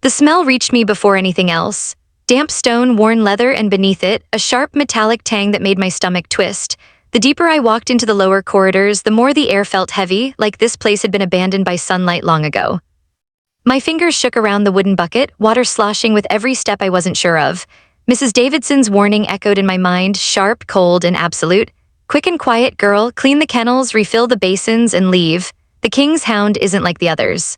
The smell reached me before anything else. Damp stone, worn leather, and beneath it, a sharp metallic tang that made my stomach twist. The deeper I walked into the lower corridors, the more the air felt heavy, like this place had been abandoned by sunlight long ago. My fingers shook around the wooden bucket, water sloshing with every step I wasn't sure of. Mrs. Davidson's warning echoed in my mind, sharp, cold, and absolute. Quick and quiet, girl, clean the kennels, refill the basins, and leave. The king's hound isn't like the others.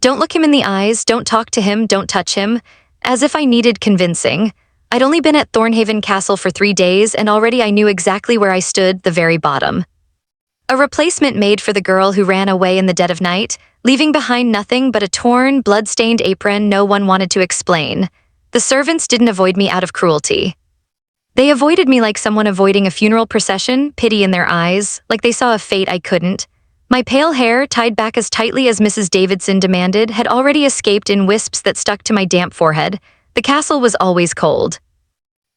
Don't look him in the eyes, don't talk to him, don't touch him. As if I needed convincing. I'd only been at Thornhaven Castle for 3 days, and already I knew exactly where I stood, the very bottom. A replacement made for the girl who ran away in the dead of night, leaving behind nothing but a torn, blood-stained apron no one wanted to explain. The servants didn't avoid me out of cruelty. They avoided me like someone avoiding a funeral procession, pity in their eyes, like they saw a fate I couldn't. My pale hair, tied back as tightly as Mrs. Davidson demanded, had already escaped in wisps that stuck to my damp forehead. The castle was always cold.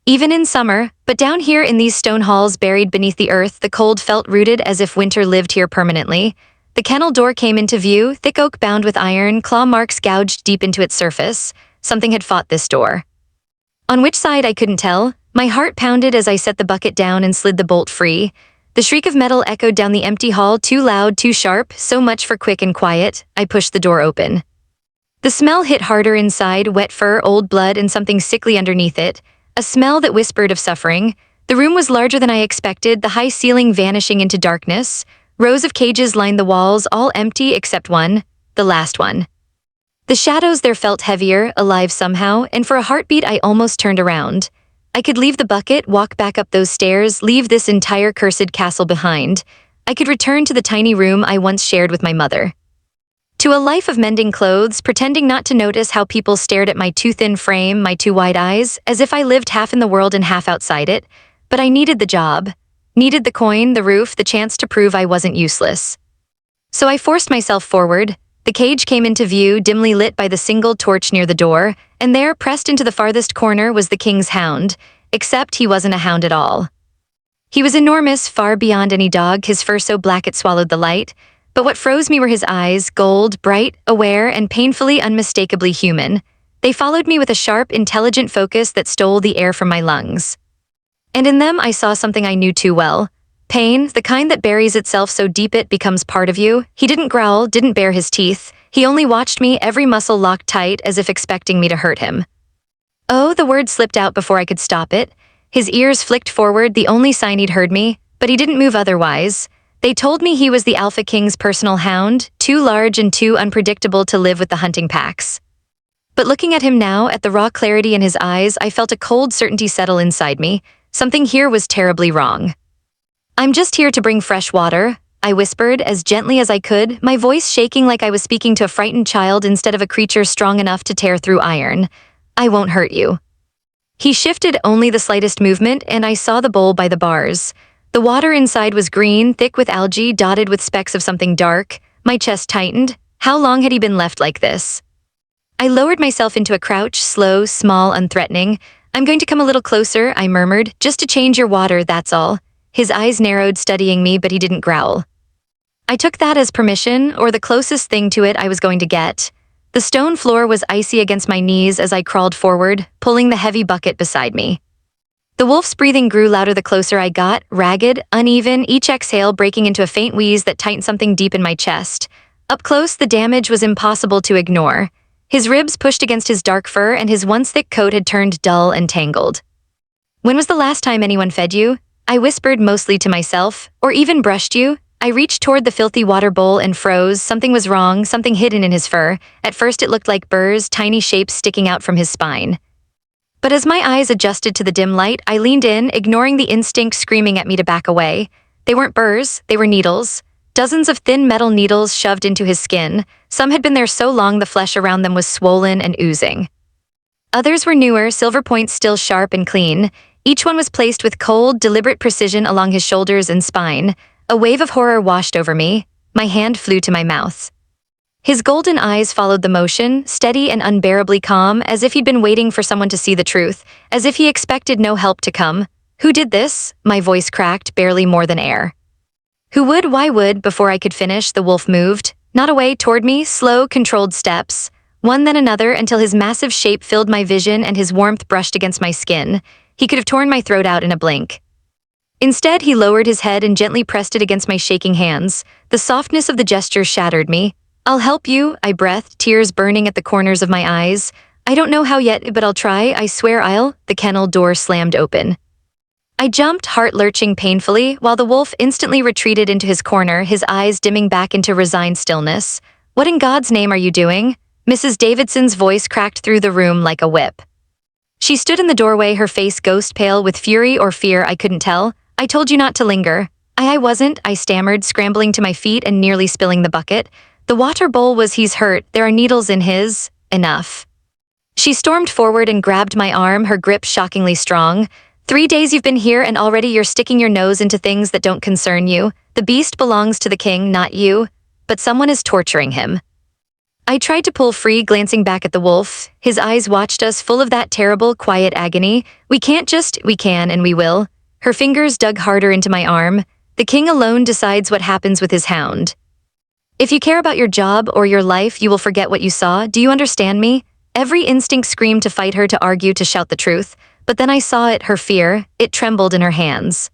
Even in summer, but down here in these stone halls buried beneath the earth, the cold felt rooted as if winter lived here permanently. The kennel door came into view, thick oak bound with iron, claw marks gouged deep into its surface. Something had fought this door. On which side I couldn't tell. My heart pounded as I set the bucket down and slid the bolt free. The shriek of metal echoed down the empty hall, too loud, too sharp, so much for quick and quiet. I pushed the door open. The smell hit harder inside, wet fur, old blood, and something sickly underneath it. A smell that whispered of suffering. The room was larger than I expected, the high ceiling vanishing into darkness. Rows of cages lined the walls, all empty except one, the last one. The shadows there felt heavier, alive somehow, and for a heartbeat I almost turned around. I could leave the bucket, walk back up those stairs, leave this entire cursed castle behind. I could return to the tiny room I once shared with my mother. To a life of mending clothes, pretending not to notice how people stared at my too thin frame, my too wide eyes, as if I lived half in the world and half outside it. But I needed the job. Needed the coin, the roof, the chance to prove I wasn't useless. So I forced myself forward. The cage came into view, dimly lit by the single torch near the door, and there, pressed into the farthest corner, was the king's hound, except he wasn't a hound at all. He was enormous, far beyond any dog, his fur so black it swallowed the light, but what froze me were his eyes, gold, bright, aware, and painfully, unmistakably human. They followed me with a sharp, intelligent focus that stole the air from my lungs. And in them I saw something I knew too well. Pain, the kind that buries itself so deep it becomes part of you. He didn't growl, didn't bare his teeth. He only watched me, every muscle locked tight, as if expecting me to hurt him. Oh, the word slipped out before I could stop it. His ears flicked forward, the only sign he'd heard me, but he didn't move otherwise. They told me he was the Alpha King's personal hound, too large and too unpredictable to live with the hunting packs. But looking at him now, at the raw clarity in his eyes, I felt a cold certainty settle inside me. Something here was terribly wrong. "I'm just here to bring fresh water," I whispered as gently as I could, my voice shaking like I was speaking to a frightened child instead of a creature strong enough to tear through iron. "I won't hurt you." He shifted only the slightest movement, and I saw the bowl by the bars. The water inside was green, thick with algae, dotted with specks of something dark. My chest tightened. How long had he been left like this? I lowered myself into a crouch, slow, small, unthreatening. "I'm going to come a little closer," I murmured, "just to change your water, that's all." His eyes narrowed, studying me, but he didn't growl. I took that as permission, or the closest thing to it I was going to get. The stone floor was icy against my knees as I crawled forward, pulling the heavy bucket beside me. The wolf's breathing grew louder the closer I got, ragged, uneven, each exhale breaking into a faint wheeze that tightened something deep in my chest. Up close, the damage was impossible to ignore. His ribs pushed against his dark fur, and his once thick coat had turned dull and tangled. "When was the last time anyone fed you?" I whispered, mostly to myself. "Or even brushed you?" I reached toward the filthy water bowl and froze. Something was wrong, something hidden in his fur. At first it looked like burrs, tiny shapes sticking out from his spine. But as my eyes adjusted to the dim light, I leaned in, ignoring the instinct screaming at me to back away. They weren't burrs, they were needles. Dozens of thin metal needles shoved into his skin. Some had been there so long the flesh around them was swollen and oozing. Others were newer, silver points still sharp and clean. Each one was placed with cold, deliberate precision along his shoulders and spine. A wave of horror washed over me. My hand flew to my mouth. His golden eyes followed the motion, steady and unbearably calm, as if he'd been waiting for someone to see the truth, as if he expected no help to come. "Who did this?" My voice cracked, barely more than air. "Who would, why would?" Before I could finish, the wolf moved. Not away, toward me, slow, controlled steps. one then another until his massive shape filled my vision and his warmth brushed against my skin. He could have torn my throat out in a blink. Instead, he lowered his head and gently pressed it against my shaking hands. The softness of the gesture shattered me. "I'll help you," I breathed, tears burning at the corners of my eyes. "I don't know how yet, but I'll try, I swear I'll." The kennel door slammed open. I jumped, heart lurching painfully, while the wolf instantly retreated into his corner, his eyes dimming back into resigned stillness. "What in God's name are you doing?" Mrs. Davidson's voice cracked through the room like a whip. She stood in the doorway, her face ghost pale with fury or fear, I couldn't tell. "I told you not to linger." I wasn't," I stammered, scrambling to my feet and nearly spilling the bucket. "The water bowl was he's hurt, there are needles in his." "Enough." She stormed forward and grabbed my arm, her grip shockingly strong. "3 days you've been here and already you're sticking your nose into things that don't concern you. The beast belongs to the king, not you. But someone is torturing him." I tried to pull free, glancing back at the wolf. His eyes watched us, full of that terrible, quiet agony. "We can't just, we can and we will." Her fingers dug harder into my arm. "The king alone decides what happens with his hound. If you care about your job or your life, you will forget what you saw. Do you understand me?" Every instinct screamed to fight her, to argue, to shout the truth. But then I saw it, her fear. It trembled in her hands,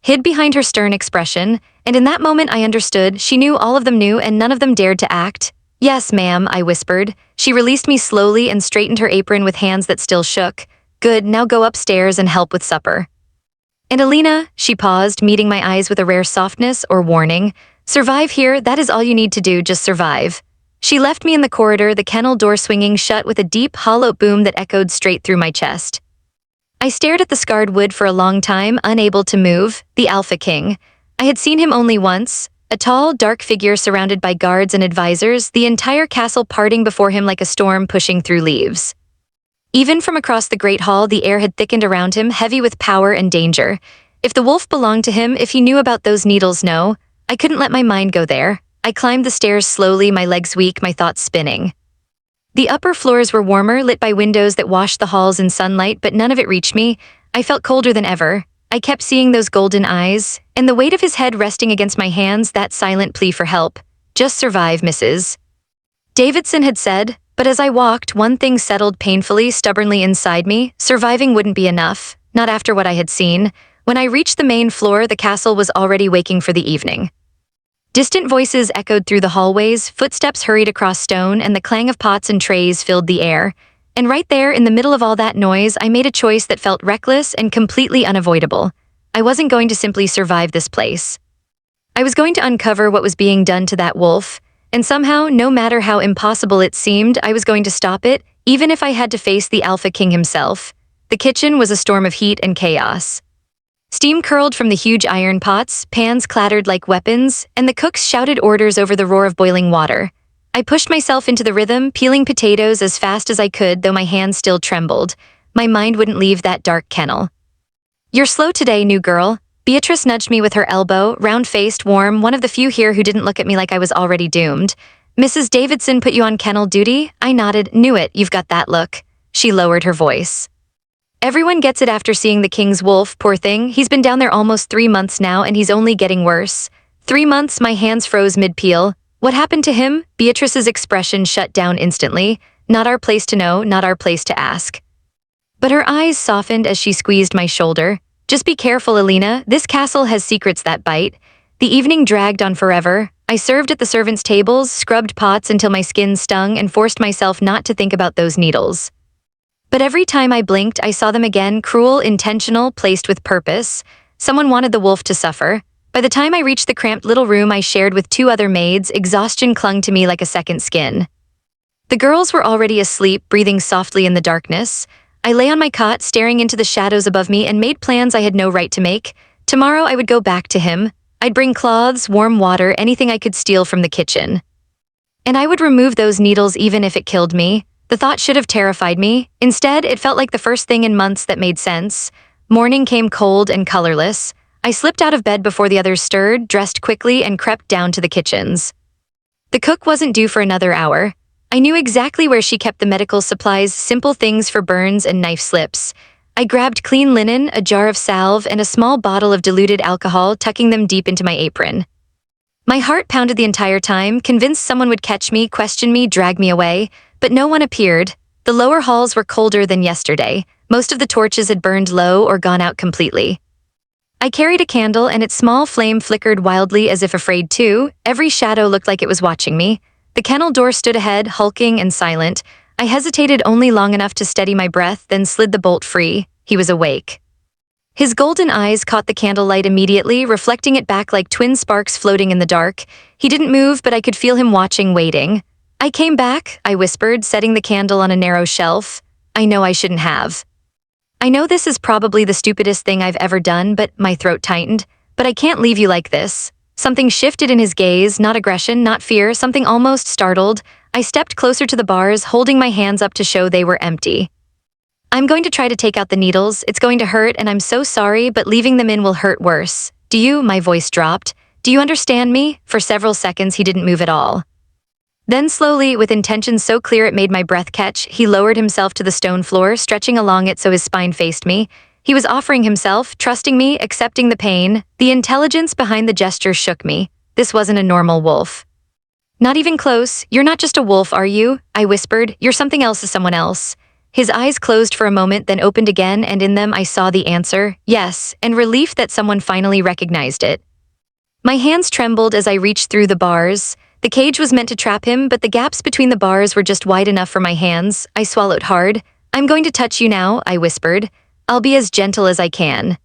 hid behind her stern expression, and in that moment I understood. She knew, all of them knew, and none of them dared to act. "Yes, ma'am," I whispered. She released me slowly and straightened her apron with hands that still shook. "Good, now go upstairs and help with supper." "And Alina," she paused, meeting my eyes with a rare softness or warning. "Survive here, that is all you need to do, just survive." She left me in the corridor, the kennel door swinging shut with a deep, hollow boom that echoed straight through my chest. I stared at the scarred wood for a long time, unable to move. The Alpha King. I had seen him only once, a tall, dark figure surrounded by guards and advisors, the entire castle parting before him like a storm pushing through leaves. Even from across the great hall, the air had thickened around him, heavy with power and danger. If the wolf belonged to him, if he knew about those needles, no. I couldn't let my mind go there. I climbed the stairs slowly, my legs weak, my thoughts spinning. The upper floors were warmer, lit by windows that washed the halls in sunlight, but none of it reached me. I felt colder than ever. I kept seeing those golden eyes, and the weight of his head resting against my hands, that silent plea for help. "Just survive, Mrs. Davidson had said, but as I walked, one thing settled painfully, stubbornly inside me. Surviving wouldn't be enough, not after what I had seen. When I reached the main floor, the castle was already waking for the evening. Distant voices echoed through the hallways, footsteps hurried across stone, and the clang of pots and trays filled the air. And right there, in the middle of all that noise, I made a choice that felt reckless and completely unavoidable. I wasn't going to simply survive this place. I was going to uncover what was being done to that wolf, and somehow, no matter how impossible it seemed, I was going to stop it, even if I had to face the Alpha King himself. The kitchen was a storm of heat and chaos. Steam curled from the huge iron pots, pans clattered like weapons, and the cooks shouted orders over the roar of boiling water. I pushed myself into the rhythm, peeling potatoes as fast as I could, though my hands still trembled. My mind wouldn't leave that dark kennel. "You're slow today, new girl." Beatrice nudged me with her elbow, round-faced, warm, one of the few here who didn't look at me like I was already doomed. "Mrs. Davidson put you on kennel duty?" I nodded. "Knew it, you've got that look." She lowered her voice. "Everyone gets it after seeing the king's wolf, poor thing. He's been down there almost 3 months now, and he's only getting worse." 3 months, my hands froze mid-peel. "What happened to him?" Beatrice's expression shut down instantly. "Not our place to know, not our place to ask." But her eyes softened as she squeezed my shoulder. "Just be careful, Alina. This castle has secrets that bite." The evening dragged on forever. I served at the servants' tables, scrubbed pots until my skin stung, and forced myself not to think about those needles. But every time I blinked, I saw them again, cruel, intentional, placed with purpose. Someone wanted the wolf to suffer. By the time I reached the cramped little room I shared with 2 other maids, exhaustion clung to me like a second skin. The girls were already asleep, breathing softly in the darkness. I lay on my cot, staring into the shadows above me, and made plans I had no right to make. Tomorrow I would go back to him. I'd bring cloths, warm water, anything I could steal from the kitchen. And I would remove those needles even if it killed me. The thought should have terrified me. Instead, it felt like the first thing in months that made sense. Morning came cold and colorless. I slipped out of bed before the others stirred, dressed quickly, and crept down to the kitchens. The cook wasn't due for another hour. I knew exactly where she kept the medical supplies, simple things for burns and knife slips. I grabbed clean linen, a jar of salve, and a small bottle of diluted alcohol, tucking them deep into my apron. My heart pounded the entire time, convinced someone would catch me, question me, drag me away. But no one appeared. The lower halls were colder than yesterday. Most of the torches had burned low or gone out completely. I carried a candle and its small flame flickered wildly as if afraid too. Every shadow looked like it was watching me. The kennel door stood ahead, hulking and silent. I hesitated only long enough to steady my breath, then slid the bolt free. He was awake. His golden eyes caught the candlelight immediately, reflecting it back like twin sparks floating in the dark. He didn't move, but I could feel him watching, waiting. "I came back," I whispered, setting the candle on a narrow shelf. "I know I shouldn't have. I know this is probably the stupidest thing I've ever done," but my throat tightened. "But I can't leave you like this." Something shifted in his gaze, not aggression, not fear, something almost startled. I stepped closer to the bars, holding my hands up to show they were empty. "I'm going to try to take out the needles. It's going to hurt, and I'm so sorry, but leaving them in will hurt worse. Do you?" My voice dropped. "Do you understand me?" For several seconds, he didn't move at all. Then slowly, with intention so clear it made my breath catch, he lowered himself to the stone floor, stretching along it so his spine faced me. He was offering himself, trusting me, accepting the pain. The intelligence behind the gesture shook me. This wasn't a normal wolf. "Not even close. You're not just a wolf, are you?" I whispered. "You're something else to someone else." His eyes closed for a moment, then opened again, and in them I saw the answer, yes, and relief that someone finally recognized it. My hands trembled as I reached through the bars. The cage was meant to trap him, but the gaps between the bars were just wide enough for my hands. I swallowed hard. "I'm going to touch you now," I whispered. "I'll be as gentle as I can."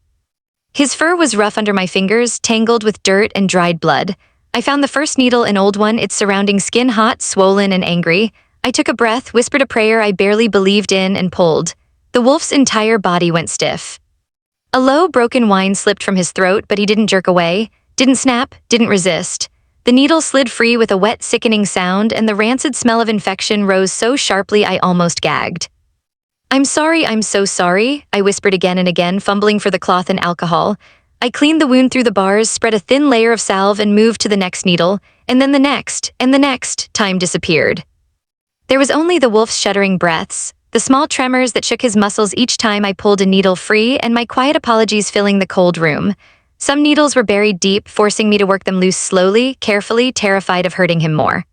His fur was rough under my fingers, tangled with dirt and dried blood. I found the first needle, an old one, its surrounding skin hot, swollen, and angry. I took a breath, whispered a prayer I barely believed in, and pulled. The wolf's entire body went stiff. A low, broken whine slipped from his throat, but he didn't jerk away, didn't snap, didn't resist. The needle slid free with a wet, sickening sound, and the rancid smell of infection rose so sharply I almost gagged. I'm so sorry," I whispered again and again, fumbling for the cloth and alcohol. I cleaned the wound through the bars, spread a thin layer of salve, and moved to the next needle, and then the next, and the next. Time disappeared. There was only the wolf's shuddering breaths, the small tremors that shook his muscles each time I pulled a needle free, and my quiet apologies filling the cold room. Some needles were buried deep, forcing me to work them loose slowly, carefully, terrified of hurting him more.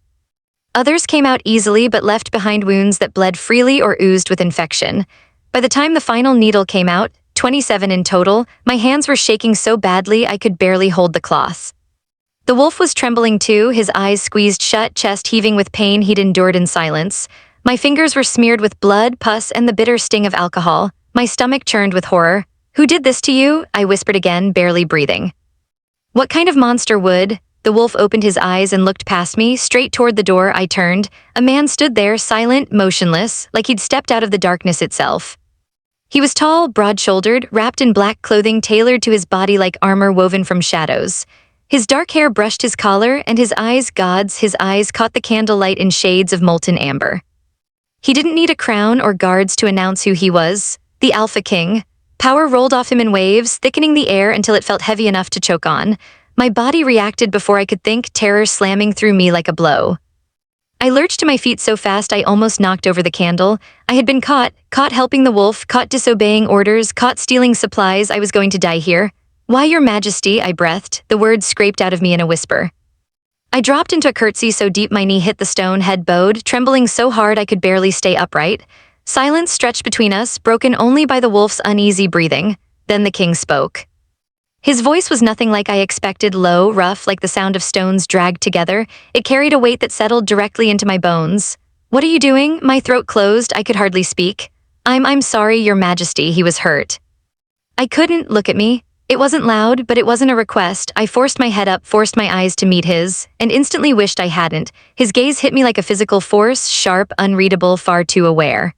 Others came out easily but left behind wounds that bled freely or oozed with infection. By the time the final needle came out, 27 in total, my hands were shaking so badly I could barely hold the cloth. The wolf was trembling too, his eyes squeezed shut, chest heaving with pain he'd endured in silence. My fingers were smeared with blood, pus, and the bitter sting of alcohol. My stomach churned with horror. "Who did this to you?" I whispered again, barely breathing. "What kind of monster would?" The wolf opened his eyes and looked past me, straight toward the door. I turned. A man stood there, silent, motionless, like he'd stepped out of the darkness itself. He was tall, broad-shouldered, wrapped in black clothing tailored to his body like armor woven from shadows. His dark hair brushed his collar, and his eyes, his eyes caught the candlelight in shades of molten amber. He didn't need a crown or guards to announce who he was. The Alpha King. Power rolled off him in waves, thickening the air until it felt heavy enough to choke on. My body reacted before I could think, terror slamming through me like a blow. I lurched to my feet so fast I almost knocked over the candle. I had been caught helping the wolf, caught disobeying orders, caught stealing supplies. I was going to die here. "Why, Your Majesty," I breathed, the words scraped out of me in a whisper. I dropped into a curtsy so deep my knee hit the stone, head bowed, trembling so hard I could barely stay upright. Silence stretched between us, broken only by the wolf's uneasy breathing. Then the king spoke. His voice was nothing like I expected, low, rough, like the sound of stones dragged together. It carried a weight that settled directly into my bones. "What are you doing?" My throat closed, I could hardly speak. I'm sorry, Your Majesty," he was hurt. I couldn't. Look at me. It wasn't loud, but it wasn't a request. I forced my head up, forced my eyes to meet his, and instantly wished I hadn't. His gaze hit me like a physical force, sharp, unreadable, far too aware.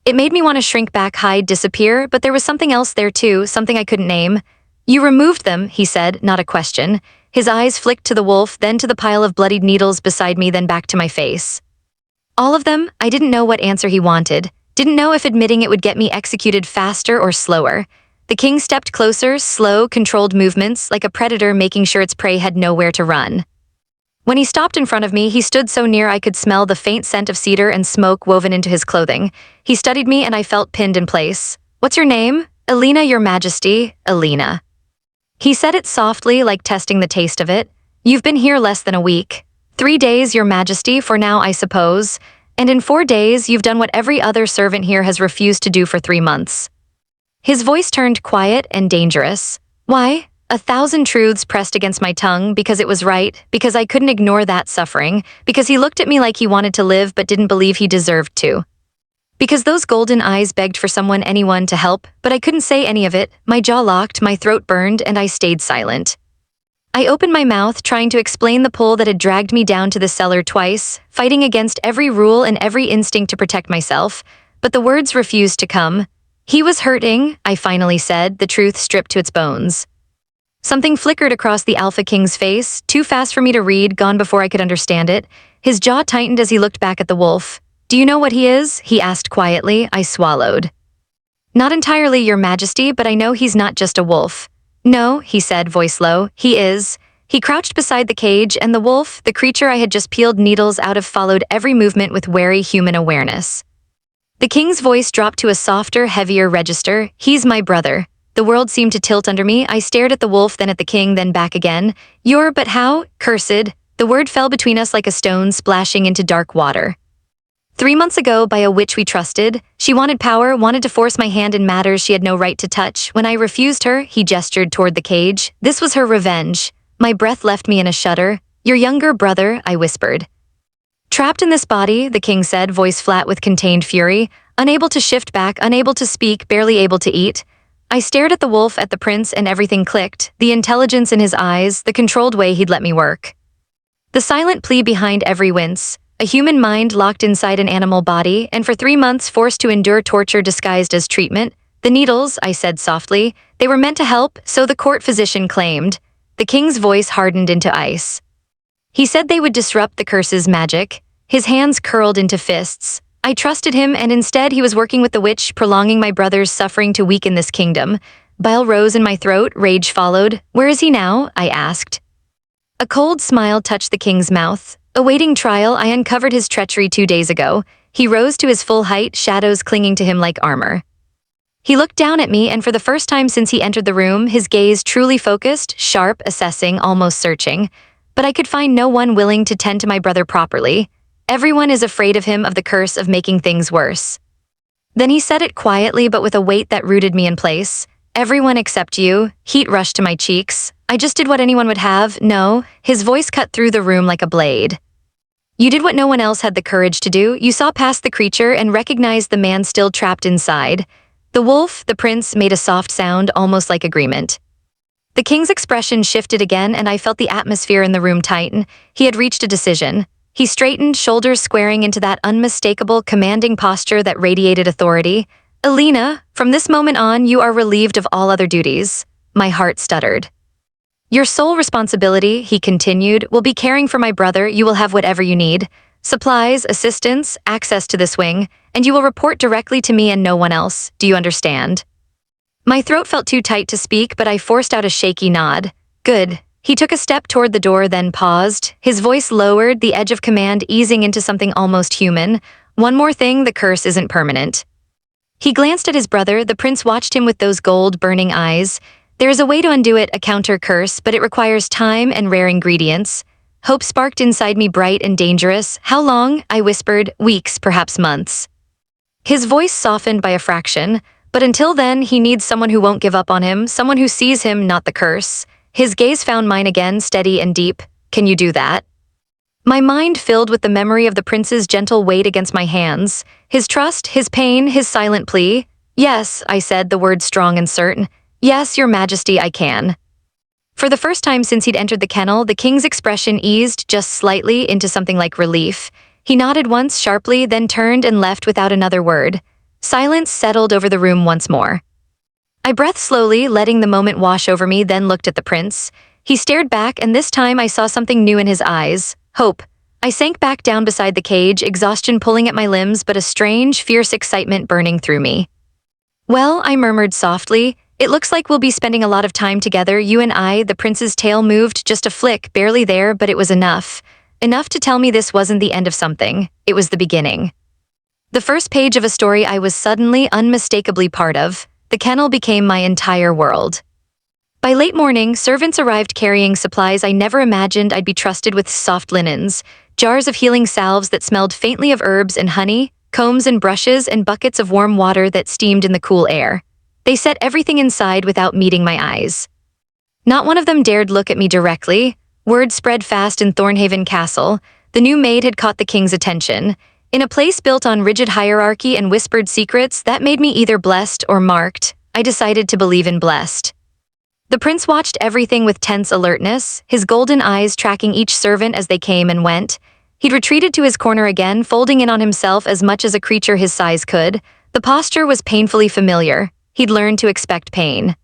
It made me want to shrink back, hide, disappear, but there was something else there too, something I couldn't name. "You removed them," he said, not a question. His eyes flicked to the wolf, then to the pile of bloodied needles beside me, then back to my face. "All of them?" I didn't know what answer he wanted. Didn't know if admitting it would get me executed faster or slower. The king stepped closer, slow, controlled movements, like a predator making sure its prey had nowhere to run. When he stopped in front of me, he stood so near I could smell the faint scent of cedar and smoke woven into his clothing. He studied me and I felt pinned in place. "What's your name?" "Alina, Your Majesty, Alina." He said it softly, like testing the taste of it. "You've been here less than a week." "3 days, Your Majesty, for now, I suppose." And in 4 days, you've done what every other servant here has refused to do for 3 months. His voice turned quiet and dangerous. Why? 1,000 truths pressed against my tongue because it was right, because I couldn't ignore that suffering, because he looked at me like he wanted to live but didn't believe he deserved to. Because those golden eyes begged for anyone to help, but I couldn't say any of it. My jaw locked, my throat burned, and I stayed silent. I opened my mouth, trying to explain the pull that had dragged me down to the cellar twice, fighting against every rule and every instinct to protect myself, but the words refused to come. He was hurting, I finally said, the truth stripped to its bones. Something flickered across the Alpha King's face, too fast for me to read, gone before I could understand it. His jaw tightened as he looked back at the wolf. "Do you know what he is?" he asked quietly. I swallowed. "Not entirely, Your Majesty, but I know he's not just a wolf." "No," he said, voice low, "he is." He crouched beside the cage, and the wolf, the creature I had just peeled needles out of, followed every movement with wary human awareness. The king's voice dropped to a softer, heavier register. "He's my brother." The world seemed to tilt under me. I stared at the wolf, then at the king, then back again. But how?" "Cursed." The word fell between us like a stone splashing into dark water. 3 months ago, by a witch we trusted, she wanted power, wanted to force my hand in matters she had no right to touch. When I refused her, he gestured toward the cage. This was her revenge. My breath left me in a shudder. "Your younger brother," I whispered. "Trapped in this body," the king said, voice flat with contained fury, unable to shift back, unable to speak, barely able to eat. I stared at the wolf, at the prince, and everything clicked. The intelligence in his eyes, the controlled way he'd let me work. The silent plea behind every wince. A human mind locked inside an animal body, and for 3 months forced to endure torture disguised as treatment. "The needles," I said softly, "they were meant to help, so the court physician claimed." The king's voice hardened into ice. He said they would disrupt the curse's magic. His hands curled into fists. I trusted him, and instead he was working with the witch, prolonging my brother's suffering to weaken this kingdom. Bile rose in my throat, rage followed. "Where is he now?" I asked. A cold smile touched the king's mouth. Awaiting trial, I uncovered his treachery 2 days ago. He rose to his full height, shadows clinging to him like armor. He looked down at me, and for the first time since he entered the room, his gaze truly focused, sharp, assessing, almost searching. But I could find no one willing to tend to my brother properly. Everyone is afraid of him, of the curse of making things worse. Then he said it quietly but with a weight that rooted me in place. "Everyone except you." Heat rushed to my cheeks. "I just did what anyone would have." "No." His voice cut through the room like a blade. "You did what no one else had the courage to do. You saw past the creature and recognized the man still trapped inside." The wolf, the prince, made a soft sound, almost like agreement. The king's expression shifted again, and I felt the atmosphere in the room tighten. He had reached a decision. He straightened, shoulders squaring into that unmistakable, commanding posture that radiated authority. "Alina, from this moment on, you are relieved of all other duties." My heart stuttered. "Your sole responsibility," he continued, "will be caring for my brother. You will have whatever you need. Supplies, assistance, access to this wing, and you will report directly to me and no one else. Do you understand?" My throat felt too tight to speak, but I forced out a shaky nod. "Good." He took a step toward the door, then paused. His voice lowered, the edge of command easing into something almost human. "One more thing, the curse isn't permanent." He glanced at his brother. The prince watched him with those gold, burning eyes. "There is a way to undo it, a counter-curse, but it requires time and rare ingredients." Hope sparked inside me, bright and dangerous. "How long?" I whispered. "Weeks, perhaps months." His voice softened by a fraction. "But until then, he needs someone who won't give up on him, someone who sees him, not the curse." His gaze found mine again, steady and deep. "Can you do that?" My mind filled with the memory of the prince's gentle weight against my hands, his trust, his pain, his silent plea. "Yes," I said, the word strong and certain. "Yes, Your Majesty, I can." For the first time since he'd entered the kennel, the king's expression eased just slightly into something like relief. He nodded once sharply, then turned and left without another word. Silence settled over the room once more. I breathed slowly, letting the moment wash over me, then looked at the prince. He stared back, and this time I saw something new in his eyes. Hope. I sank back down beside the cage, exhaustion pulling at my limbs, but a strange, fierce excitement burning through me. "Well," I murmured softly, "it looks like we'll be spending a lot of time together, you and I." The prince's tail moved, just a flick, barely there, but it was enough. Enough to tell me this wasn't the end of something. It was the beginning. The first page of a story I was suddenly, unmistakably part of. The kennel became my entire world. By late morning, servants arrived carrying supplies I never imagined I'd be trusted with: soft linens, jars of healing salves that smelled faintly of herbs and honey, combs and brushes, and buckets of warm water that steamed in the cool air. They set everything inside without meeting my eyes. Not one of them dared look at me directly. Word spread fast in Thornhaven Castle. The new maid had caught the king's attention. In a place built on rigid hierarchy and whispered secrets, that made me either blessed or marked. I decided to believe in blessed. The prince watched everything with tense alertness, his golden eyes tracking each servant as they came and went. He'd retreated to his corner again, folding in on himself as much as a creature his size could. The posture was painfully familiar. He'd learned to expect pain.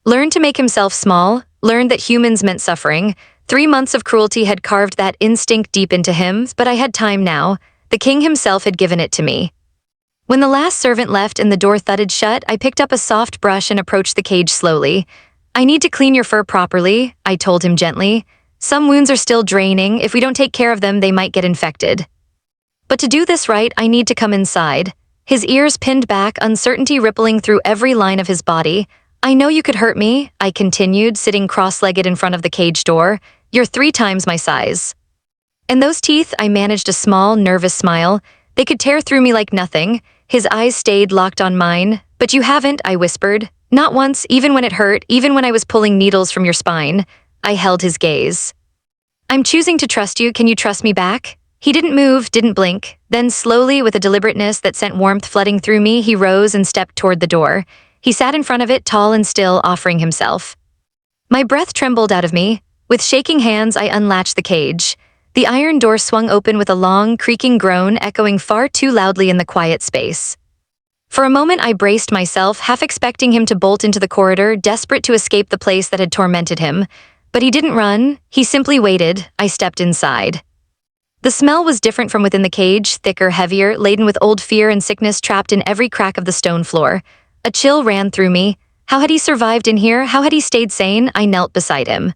Learned to make himself small, learned that humans meant suffering. 3 months of cruelty had carved that instinct deep into him, but I had time now. The king himself had given it to me. When the last servant left and the door thudded shut, I picked up a soft brush and approached the cage slowly. "I need to clean your fur properly," I told him gently. "Some wounds are still draining. If we don't take care of them, they might get infected. But to do this right, I need to come inside." His ears pinned back, uncertainty rippling through every line of his body. "I know you could hurt me," I continued, sitting cross-legged in front of the cage door. "You're 3 times my size." And those teeth, I managed a small, nervous smile. They could tear through me like nothing. His eyes stayed locked on mine. "But you haven't," I whispered. "Not once, even when it hurt, even when I was pulling needles from your spine." I held his gaze. "I'm choosing to trust you. Can you trust me back?" He didn't move, didn't blink. Then slowly, with a deliberateness that sent warmth flooding through me, he rose and stepped toward the door. He sat in front of it, tall and still, offering himself. My breath trembled out of me. With shaking hands, I unlatched the cage. The iron door swung open with a long, creaking groan echoing far too loudly in the quiet space. For a moment I braced myself, half expecting him to bolt into the corridor, desperate to escape the place that had tormented him. But he didn't run, he simply waited. I stepped inside. The smell was different from within the cage, thicker, heavier, laden with old fear and sickness trapped in every crack of the stone floor. A chill ran through me. How had he survived in here? How had he stayed sane? I knelt beside him.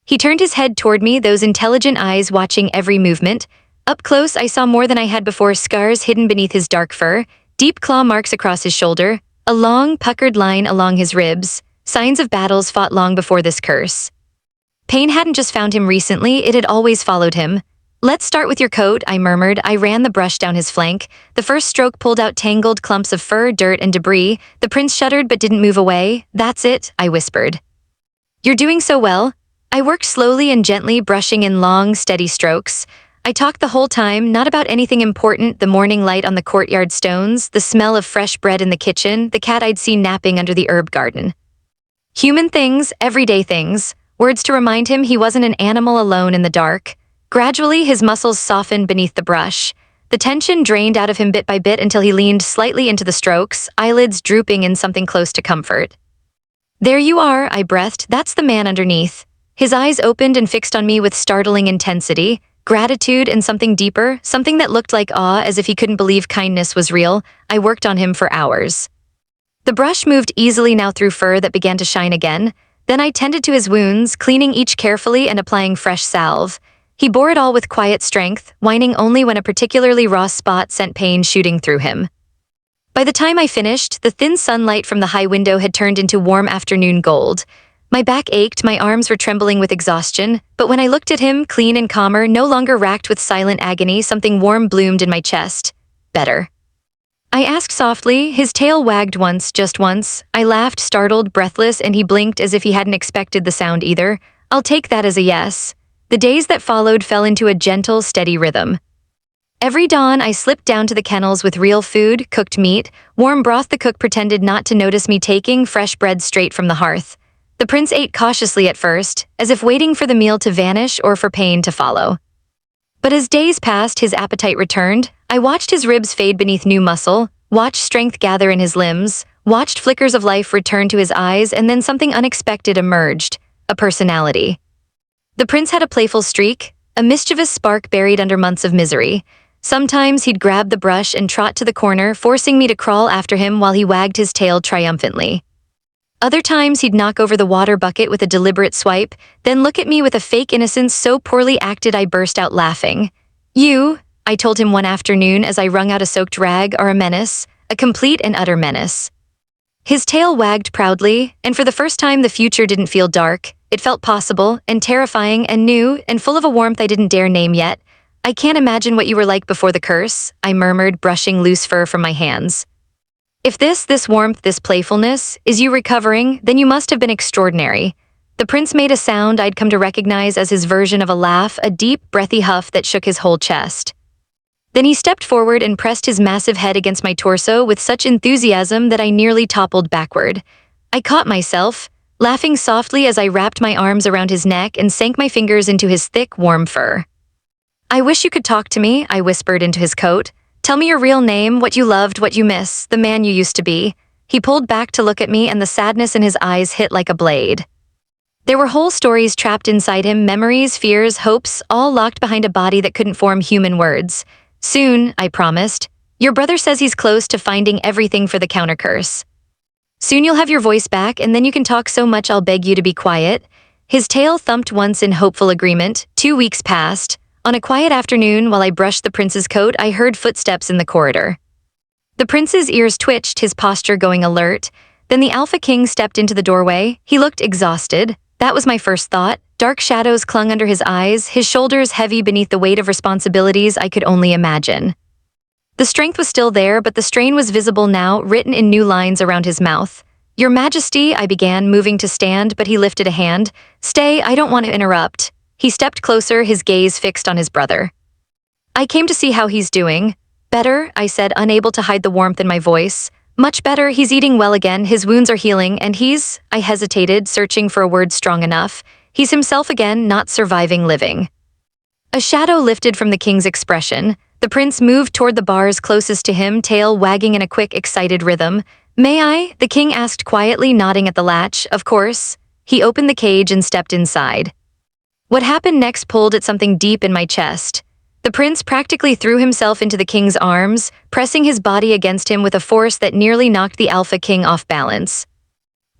He turned his head toward me, those intelligent eyes watching every movement. Up close, I saw more than I had before, scars hidden beneath his dark fur, deep claw marks across his shoulder, a long, puckered line along his ribs, signs of battles fought long before this curse. Pain hadn't just found him recently, it had always followed him. "Let's start with your coat," I murmured. I ran the brush down his flank. The first stroke pulled out tangled clumps of fur, dirt, and debris. The prince shuddered but didn't move away. "That's it," I whispered. "You're doing so well." I worked slowly and gently, brushing in long, steady strokes. I talked the whole time, not about anything important, the morning light on the courtyard stones, the smell of fresh bread in the kitchen, the cat I'd seen napping under the herb garden. Human things, everyday things, words to remind him he wasn't an animal alone in the dark. Gradually, his muscles softened beneath the brush. The tension drained out of him bit by bit until he leaned slightly into the strokes, eyelids drooping in something close to comfort. "There you are," I breathed. "That's the man underneath." His eyes opened and fixed on me with startling intensity, gratitude and something deeper, something that looked like awe, as if he couldn't believe kindness was real. I worked on him for hours. The brush moved easily now through fur that began to shine again. Then I tended to his wounds, cleaning each carefully and applying fresh salve. He bore it all with quiet strength, whining only when a particularly raw spot sent pain shooting through him. By the time I finished, the thin sunlight from the high window had turned into warm afternoon gold. My back ached, my arms were trembling with exhaustion, but when I looked at him, clean and calmer, no longer racked with silent agony, something warm bloomed in my chest. "Better?" I asked softly. His tail wagged once, just once. I laughed, startled, breathless, and he blinked as if he hadn't expected the sound either. "I'll take that as a yes." The days that followed fell into a gentle, steady rhythm. Every dawn, I slipped down to the kennels with real food, cooked meat, warm broth the cook pretended not to notice me taking, fresh bread straight from the hearth. The prince ate cautiously at first, as if waiting for the meal to vanish or for pain to follow. But as days passed, his appetite returned. I watched his ribs fade beneath new muscle, watched strength gather in his limbs, watched flickers of life return to his eyes, and then something unexpected emerged, a personality. The prince had a playful streak, a mischievous spark buried under months of misery. Sometimes he'd grab the brush and trot to the corner, forcing me to crawl after him while he wagged his tail triumphantly. Other times he'd knock over the water bucket with a deliberate swipe, then look at me with a fake innocence so poorly acted I burst out laughing. "You," I told him one afternoon as I wrung out a soaked rag, "are a menace, a complete and utter menace." His tail wagged proudly, and for the first time the future didn't feel dark. It felt possible, and terrifying, and new, and full of a warmth I didn't dare name yet. I can't imagine what you were like before the curse, I murmured, brushing loose fur from my hands. If this warmth, this playfulness, is you recovering, then you must have been extraordinary. The prince made a sound I'd come to recognize as his version of a laugh, a deep, breathy huff that shook his whole chest. Then he stepped forward and pressed his massive head against my torso with such enthusiasm that I nearly toppled backward. I caught myself, laughing softly as I wrapped my arms around his neck and sank my fingers into his thick, warm fur. I wish you could talk to me, I whispered into his coat. Tell me your real name, what you loved, what you miss, the man you used to be. He pulled back to look at me, and the sadness in his eyes hit like a blade. There were whole stories trapped inside him, memories, fears, hopes, all locked behind a body that couldn't form human words. Soon, I promised. Your brother says he's close to finding everything for the counter-curse. Soon you'll have your voice back, and then you can talk so much I'll beg you to be quiet. His tail thumped once in hopeful agreement. 2 weeks passed. On a quiet afternoon, while I brushed the prince's coat, I heard footsteps in the corridor. The prince's ears twitched, his posture going alert. Then the Alpha King stepped into the doorway. He looked exhausted. That was my first thought. Dark shadows clung under his eyes, his shoulders heavy beneath the weight of responsibilities I could only imagine. The strength was still there, but the strain was visible now, written in new lines around his mouth. Your Majesty, I began, moving to stand, but he lifted a hand. Stay, I don't want to interrupt. He stepped closer, his gaze fixed on his brother. I came to see how he's doing. Better, I said, unable to hide the warmth in my voice. Much better, he's eating well again, his wounds are healing, and I hesitated, searching for a word strong enough. He's himself again, not surviving, living. A shadow lifted from the king's expression. The prince moved toward the bars closest to him, tail wagging in a quick, excited rhythm. May I? The king asked quietly, nodding at the latch. Of course. He opened the cage and stepped inside. What happened next pulled at something deep in my chest. The prince practically threw himself into the king's arms, pressing his body against him with a force that nearly knocked the Alpha King off balance.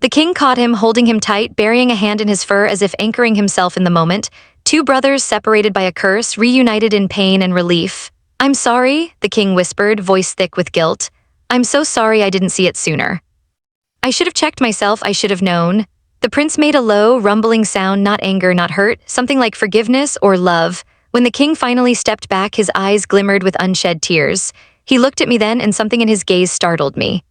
The king caught him, holding him tight, burying a hand in his fur as if anchoring himself in the moment. Two brothers separated by a curse, reunited in pain and relief. I'm sorry, the king whispered, voice thick with guilt. I'm so sorry I didn't see it sooner. I should have checked myself, I should have known. The prince made a low, rumbling sound, not anger, not hurt, something like forgiveness or love. When the king finally stepped back, his eyes glimmered with unshed tears. He looked at me then, and something in his gaze startled me.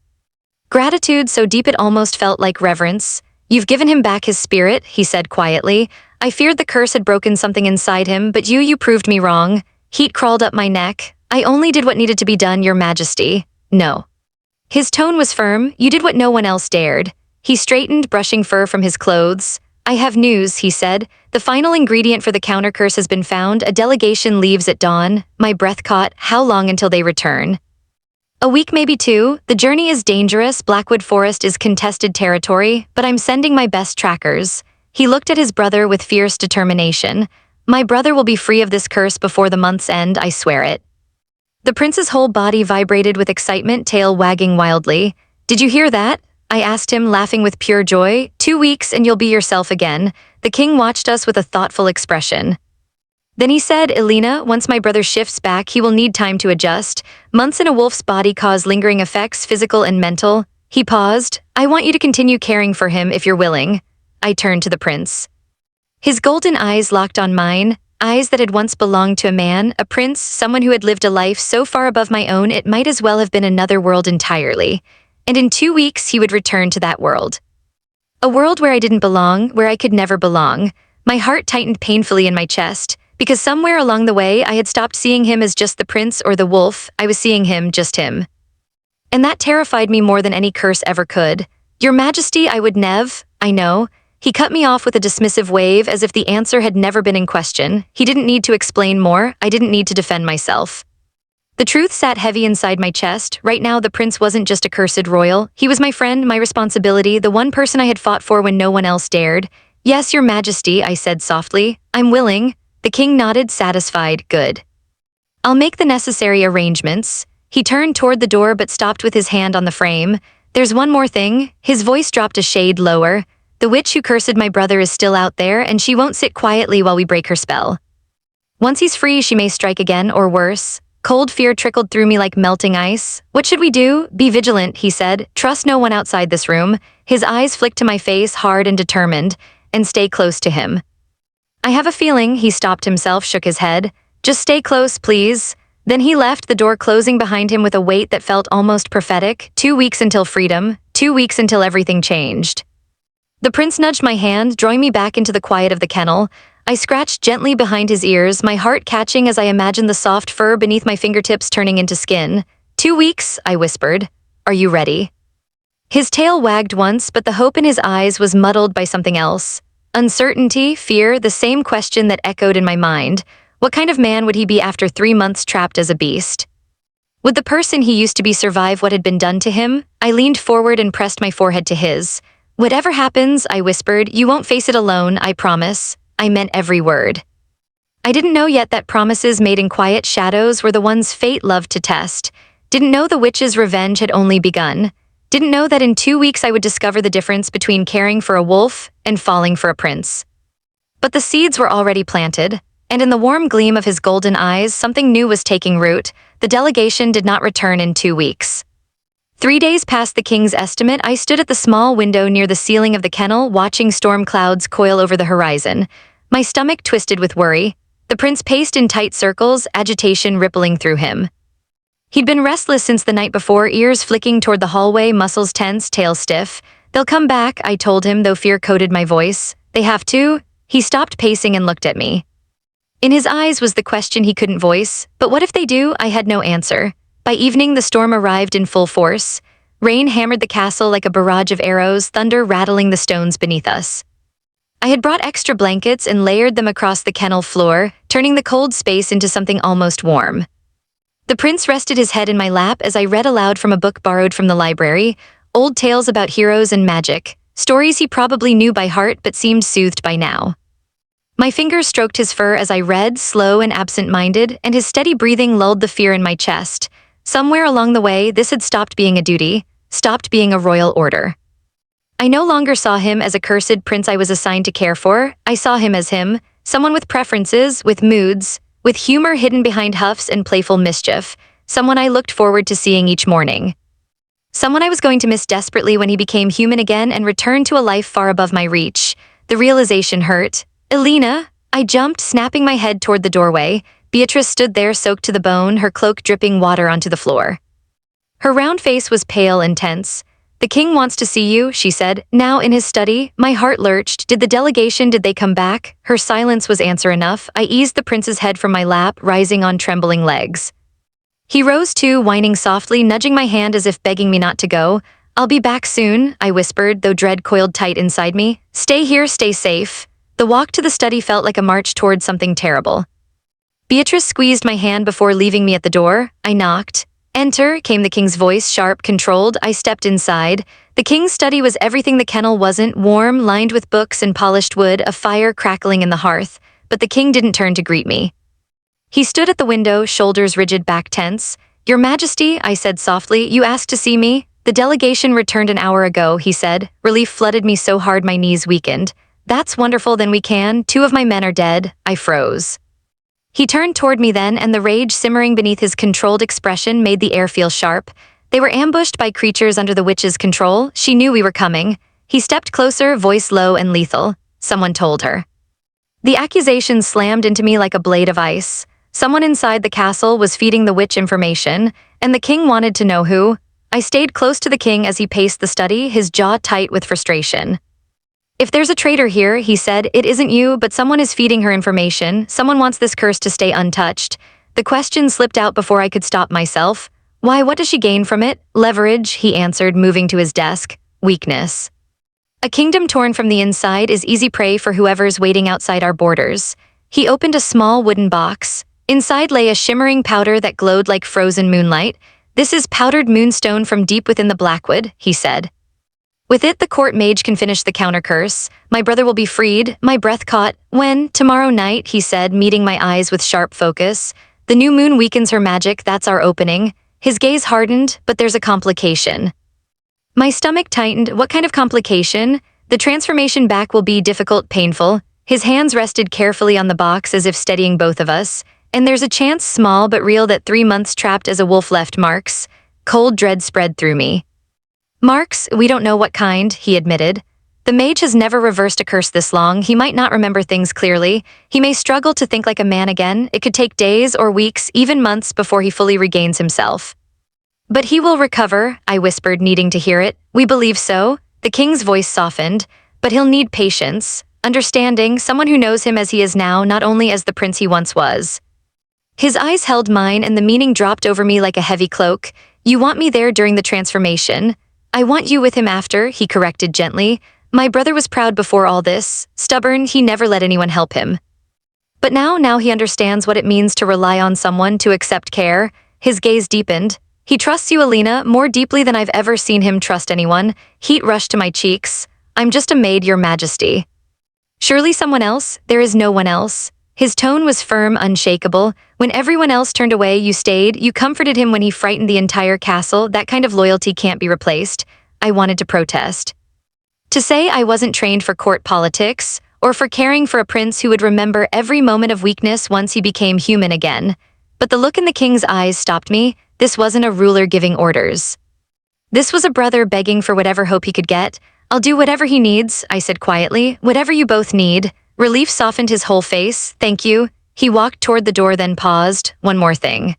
Gratitude so deep it almost felt like reverence. You've given him back his spirit, he said quietly. I feared the curse had broken something inside him, but you proved me wrong. Heat crawled up my neck. I only did what needed to be done, Your Majesty. No. His tone was firm. You did what no one else dared. He straightened, brushing fur from his clothes. I have news, he said. The final ingredient for the counter-curse has been found. A delegation leaves at dawn. My breath caught. How long until they return? A week, maybe 2. The journey is dangerous. Blackwood Forest is contested territory, but I'm sending my best trackers. He looked at his brother with fierce determination. My brother will be free of this curse before the month's end, I swear it. The prince's whole body vibrated with excitement, tail wagging wildly. Did you hear that? I asked him, laughing with pure joy. 2 weeks and you'll be yourself again. The king watched us with a thoughtful expression. Then he said, Elena, once my brother shifts back, he will need time to adjust. Months in a wolf's body cause lingering effects, physical and mental. He paused. I want you to continue caring for him if you're willing. I turned to the prince. His golden eyes locked on mine, eyes that had once belonged to a man, a prince, someone who had lived a life so far above my own it might as well have been another world entirely. And in 2 weeks he would return to that world. A world where I didn't belong, where I could never belong. My heart tightened painfully in my chest, because somewhere along the way I had stopped seeing him as just the prince or the wolf. I was seeing him, just him. And that terrified me more than any curse ever could. Your Majesty, I know. He cut me off with a dismissive wave as if the answer had never been in question. He didn't need to explain more. I didn't need to defend myself. The truth sat heavy inside my chest. Right now, the prince wasn't just a cursed royal. He was my friend, my responsibility, the one person I had fought for when no one else dared. Yes, Your Majesty, I said softly. I'm willing. The king nodded, satisfied. Good. I'll make the necessary arrangements. He turned toward the door but stopped with his hand on the frame. There's one more thing. His voice dropped a shade lower. The witch who cursed my brother is still out there, and she won't sit quietly while we break her spell. Once he's free, she may strike again, or worse. Cold fear trickled through me like melting ice. What should we do? Be vigilant, he said. Trust no one outside this room. His eyes flicked to my face, hard and determined, and stay close to him. I have a feeling, he stopped himself, shook his head. Just stay close, please. Then he left, the door closing behind him with a weight that felt almost prophetic. 2 weeks until freedom, 2 weeks until everything changed. The prince nudged my hand, drawing me back into the quiet of the kennel. I scratched gently behind his ears, my heart catching as I imagined the soft fur beneath my fingertips turning into skin. 2 weeks, I whispered. Are you ready? His tail wagged once, but the hope in his eyes was muddled by something else. Uncertainty, fear, the same question that echoed in my mind. What kind of man would he be after 3 months trapped as a beast? Would the person he used to be survive what had been done to him? I leaned forward and pressed my forehead to his. Whatever happens, I whispered, you won't face it alone, I promise. I meant every word. I didn't know yet that promises made in quiet shadows were the ones fate loved to test. Didn't know the witch's revenge had only begun. Didn't know that in 2 weeks I would discover the difference between caring for a wolf and falling for a prince. But the seeds were already planted, and in the warm gleam of his golden eyes, something new was taking root. The delegation did not return in 2 weeks. 3 days past the king's estimate, I stood at the small window near the ceiling of the kennel, watching storm clouds coil over the horizon. My stomach twisted with worry. The prince paced in tight circles, agitation rippling through him. He'd been restless since the night before, ears flicking toward the hallway, muscles tense, tail stiff. They'll come back, I told him, though fear coated my voice. They have to? He stopped pacing and looked at me. In his eyes was the question he couldn't voice. But what if they do? I had no answer. By evening, the storm arrived in full force. Rain hammered the castle like a barrage of arrows, thunder rattling the stones beneath us. I had brought extra blankets and layered them across the kennel floor, turning the cold space into something almost warm. The prince rested his head in my lap as I read aloud from a book borrowed from the library, old tales about heroes and magic, stories he probably knew by heart but seemed soothed by now. My fingers stroked his fur as I read, slow and absent-minded, and his steady breathing lulled the fear in my chest. Somewhere along the way, this had stopped being a duty, stopped being a royal order. I no longer saw him as a cursed prince I was assigned to care for. I saw him as him, someone with preferences, with moods, with humor hidden behind huffs and playful mischief, someone I looked forward to seeing each morning. Someone I was going to miss desperately when he became human again and returned to a life far above my reach. The realization hurt. Elena, I jumped, snapping my head toward the doorway. Beatrice stood there, soaked to the bone, her cloak dripping water onto the floor. Her round face was pale and tense. The king wants to see you, she said. Now in his study, my heart lurched. Did they come back? Her silence was answer enough. I eased the prince's head from my lap, rising on trembling legs. He rose too, whining softly, nudging my hand as if begging me not to go. I'll be back soon, I whispered, though dread coiled tight inside me. Stay here, stay safe. The walk to the study felt like a march toward something terrible. Beatrice squeezed my hand before leaving me at the door. I knocked. Enter, came the king's voice, sharp, controlled. I stepped inside. The king's study was everything the kennel wasn't, warm, lined with books and polished wood, a fire crackling in the hearth. But the king didn't turn to greet me. He stood at the window, shoulders rigid, back tense. Your Majesty, I said softly, you asked to see me? The delegation returned an hour ago, he said. Relief flooded me so hard my knees weakened. That's wonderful, then we can. 2 of my men are dead. I froze. He turned toward me then, and the rage simmering beneath his controlled expression made the air feel sharp. They were ambushed by creatures under the witch's control. She knew we were coming. He stepped closer, voice low and lethal. Someone told her. The accusation slammed into me like a blade of ice. Someone inside the castle was feeding the witch information, and the king wanted to know who. I stayed close to the king as he paced the study, his jaw tight with frustration. If there's a traitor here, he said, it isn't you, but someone is feeding her information. Someone wants this curse to stay untouched. The question slipped out before I could stop myself. Why, what does she gain from it? Leverage, he answered, moving to his desk. Weakness. A kingdom torn from the inside is easy prey for whoever's waiting outside our borders. He opened a small wooden box. Inside lay a shimmering powder that glowed like frozen moonlight. This is powdered moonstone from deep within the Blackwood, he said. With it, the court mage can finish the counter curse. My brother will be freed. My breath caught. When? Tomorrow night, he said, meeting my eyes with sharp focus. The new moon weakens her magic, that's our opening. His gaze hardened, but there's a complication. My stomach tightened. What kind of complication? The transformation back will be difficult, painful. His hands rested carefully on the box as if steadying both of us. And there's a chance, small but real, that 3 months trapped as a wolf left marks. Cold dread spread through me. Marks, we don't know what kind, he admitted. The mage has never reversed a curse this long. He might not remember things clearly. He may struggle to think like a man again. It could take days or weeks, even months before he fully regains himself. But he will recover, I whispered, needing to hear it. We believe so. The king's voice softened. But he'll need patience, understanding, someone who knows him as he is now, not only as the prince he once was. His eyes held mine and the meaning dropped over me like a heavy cloak. You want me there during the transformation. I want you with him after, he corrected gently. My brother was proud before all this. Stubborn, he never let anyone help him. But now he understands what it means to rely on someone, to accept care. His gaze deepened. He trusts you, Alina, more deeply than I've ever seen him trust anyone. Heat rushed to my cheeks. I'm just a maid, your majesty. Surely someone else? There is no one else. His tone was firm, unshakable. When everyone else turned away, you stayed. You comforted him when he frightened the entire castle. That kind of loyalty can't be replaced. I wanted to protest. To say I wasn't trained for court politics, or for caring for a prince who would remember every moment of weakness once he became human again. But the look in the king's eyes stopped me. This wasn't a ruler giving orders. This was a brother begging for whatever hope he could get. I'll do whatever he needs, I said quietly. Whatever you both need. Relief softened his whole face. Thank you. He walked toward the door, then paused. One more thing.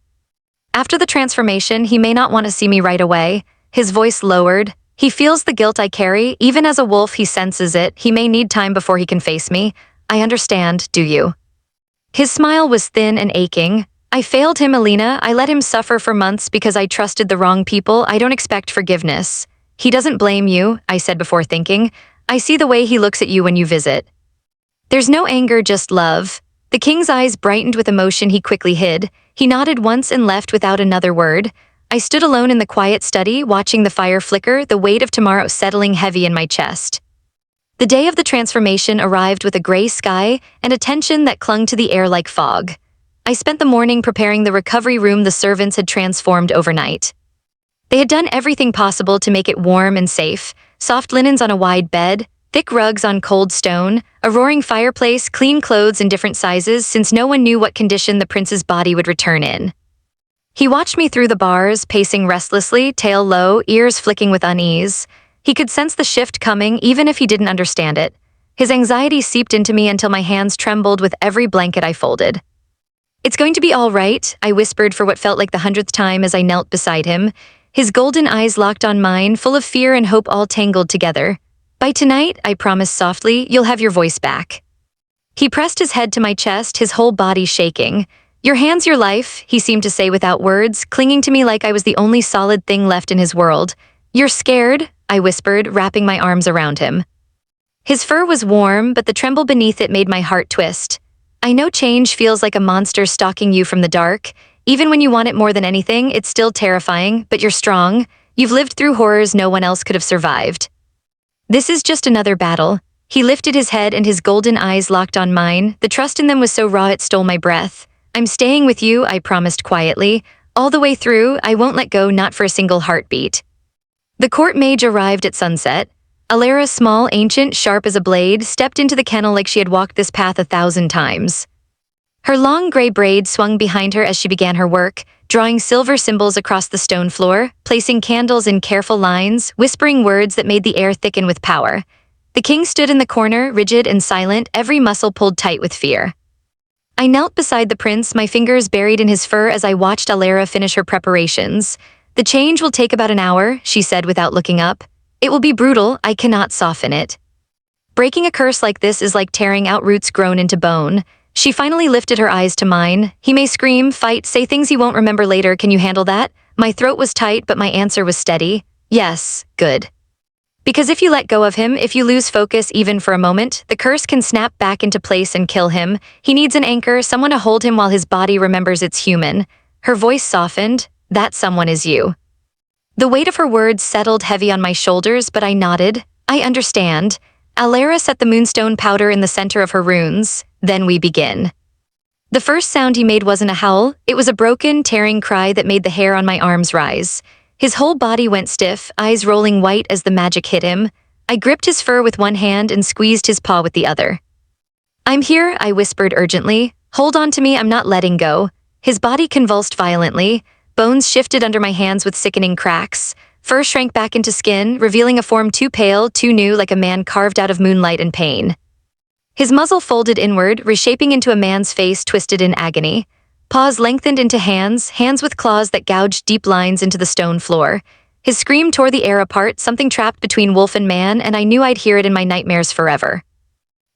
After the transformation, he may not want to see me right away. His voice lowered. He feels the guilt I carry. Even as a wolf, he senses it. He may need time before he can face me. I understand, do you? His smile was thin and aching. I failed him, Alina. I let him suffer for months because I trusted the wrong people. I don't expect forgiveness. He doesn't blame you, I said before thinking. I see the way he looks at you when you visit. There's no anger, just love. The king's eyes brightened with emotion he quickly hid. He nodded once and left without another word. I stood alone in the quiet study, watching the fire flicker, the weight of tomorrow settling heavy in my chest. The day of the transformation arrived with a gray sky and a tension that clung to the air like fog. I spent the morning preparing the recovery room the servants had transformed overnight. They had done everything possible to make it warm and safe. Soft linens on a wide bed, thick rugs on cold stone, a roaring fireplace, clean clothes in different sizes since no one knew what condition the prince's body would return in. He watched me through the bars, pacing restlessly, tail low, ears flicking with unease. He could sense the shift coming even if he didn't understand it. His anxiety seeped into me until my hands trembled with every blanket I folded. It's going to be all right, I whispered for what felt like the 100th time as I knelt beside him. His golden eyes locked on mine, full of fear and hope all tangled together. By tonight, I promised softly, you'll have your voice back. He pressed his head to my chest, his whole body shaking. Your hand's your life, he seemed to say without words, clinging to me like I was the only solid thing left in his world. You're scared, I whispered, wrapping my arms around him. His fur was warm, but the tremble beneath it made my heart twist. I know change feels like a monster stalking you from the dark. Even when you want it more than anything, it's still terrifying, but you're strong. You've lived through horrors no one else could have survived. This is just another battle. He lifted his head and his golden eyes locked on mine. The trust in them was so raw it stole my breath. I'm staying with you, I promised quietly. All the way through, I won't let go, not for a single heartbeat. The court mage arrived at sunset. Alara, small, ancient, sharp as a blade, stepped into the kennel like she had walked this path 1,000 times. Her long gray braid swung behind her as she began her work, drawing silver symbols across the stone floor, placing candles in careful lines, whispering words that made the air thicken with power. The king stood in the corner, rigid and silent, every muscle pulled tight with fear. I knelt beside the prince, my fingers buried in his fur as I watched Alara finish her preparations. The change will take about an hour, she said without looking up. It will be brutal, I cannot soften it. Breaking a curse like this is like tearing out roots grown into bone. She finally lifted her eyes to mine. He may scream, fight, say things he won't remember later. Can you handle that? My throat was tight, but my answer was steady. Yes, good. Because if you let go of him, if you lose focus even for a moment, the curse can snap back into place and kill him. He needs an anchor, someone to hold him while his body remembers it's human. Her voice softened. That someone is you. The weight of her words settled heavy on my shoulders, but I nodded. I understand. Alara set the moonstone powder in the center of her runes. Then we begin. The first sound he made wasn't a howl. It was a broken, tearing cry that made the hair on my arms rise. His whole body went stiff, eyes rolling white as the magic hit him. I gripped his fur with one hand and squeezed his paw with the other. I'm here, I whispered urgently. Hold on to me, I'm not letting go. His body convulsed violently. Bones shifted under my hands with sickening cracks. Fur shrank back into skin, revealing a form too pale, too new, like a man carved out of moonlight and pain. His muzzle folded inward, reshaping into a man's face twisted in agony. Paws lengthened into hands with claws that gouged deep lines into the stone floor. His scream tore the air apart, something trapped between wolf and man, and I knew I'd hear it in my nightmares forever.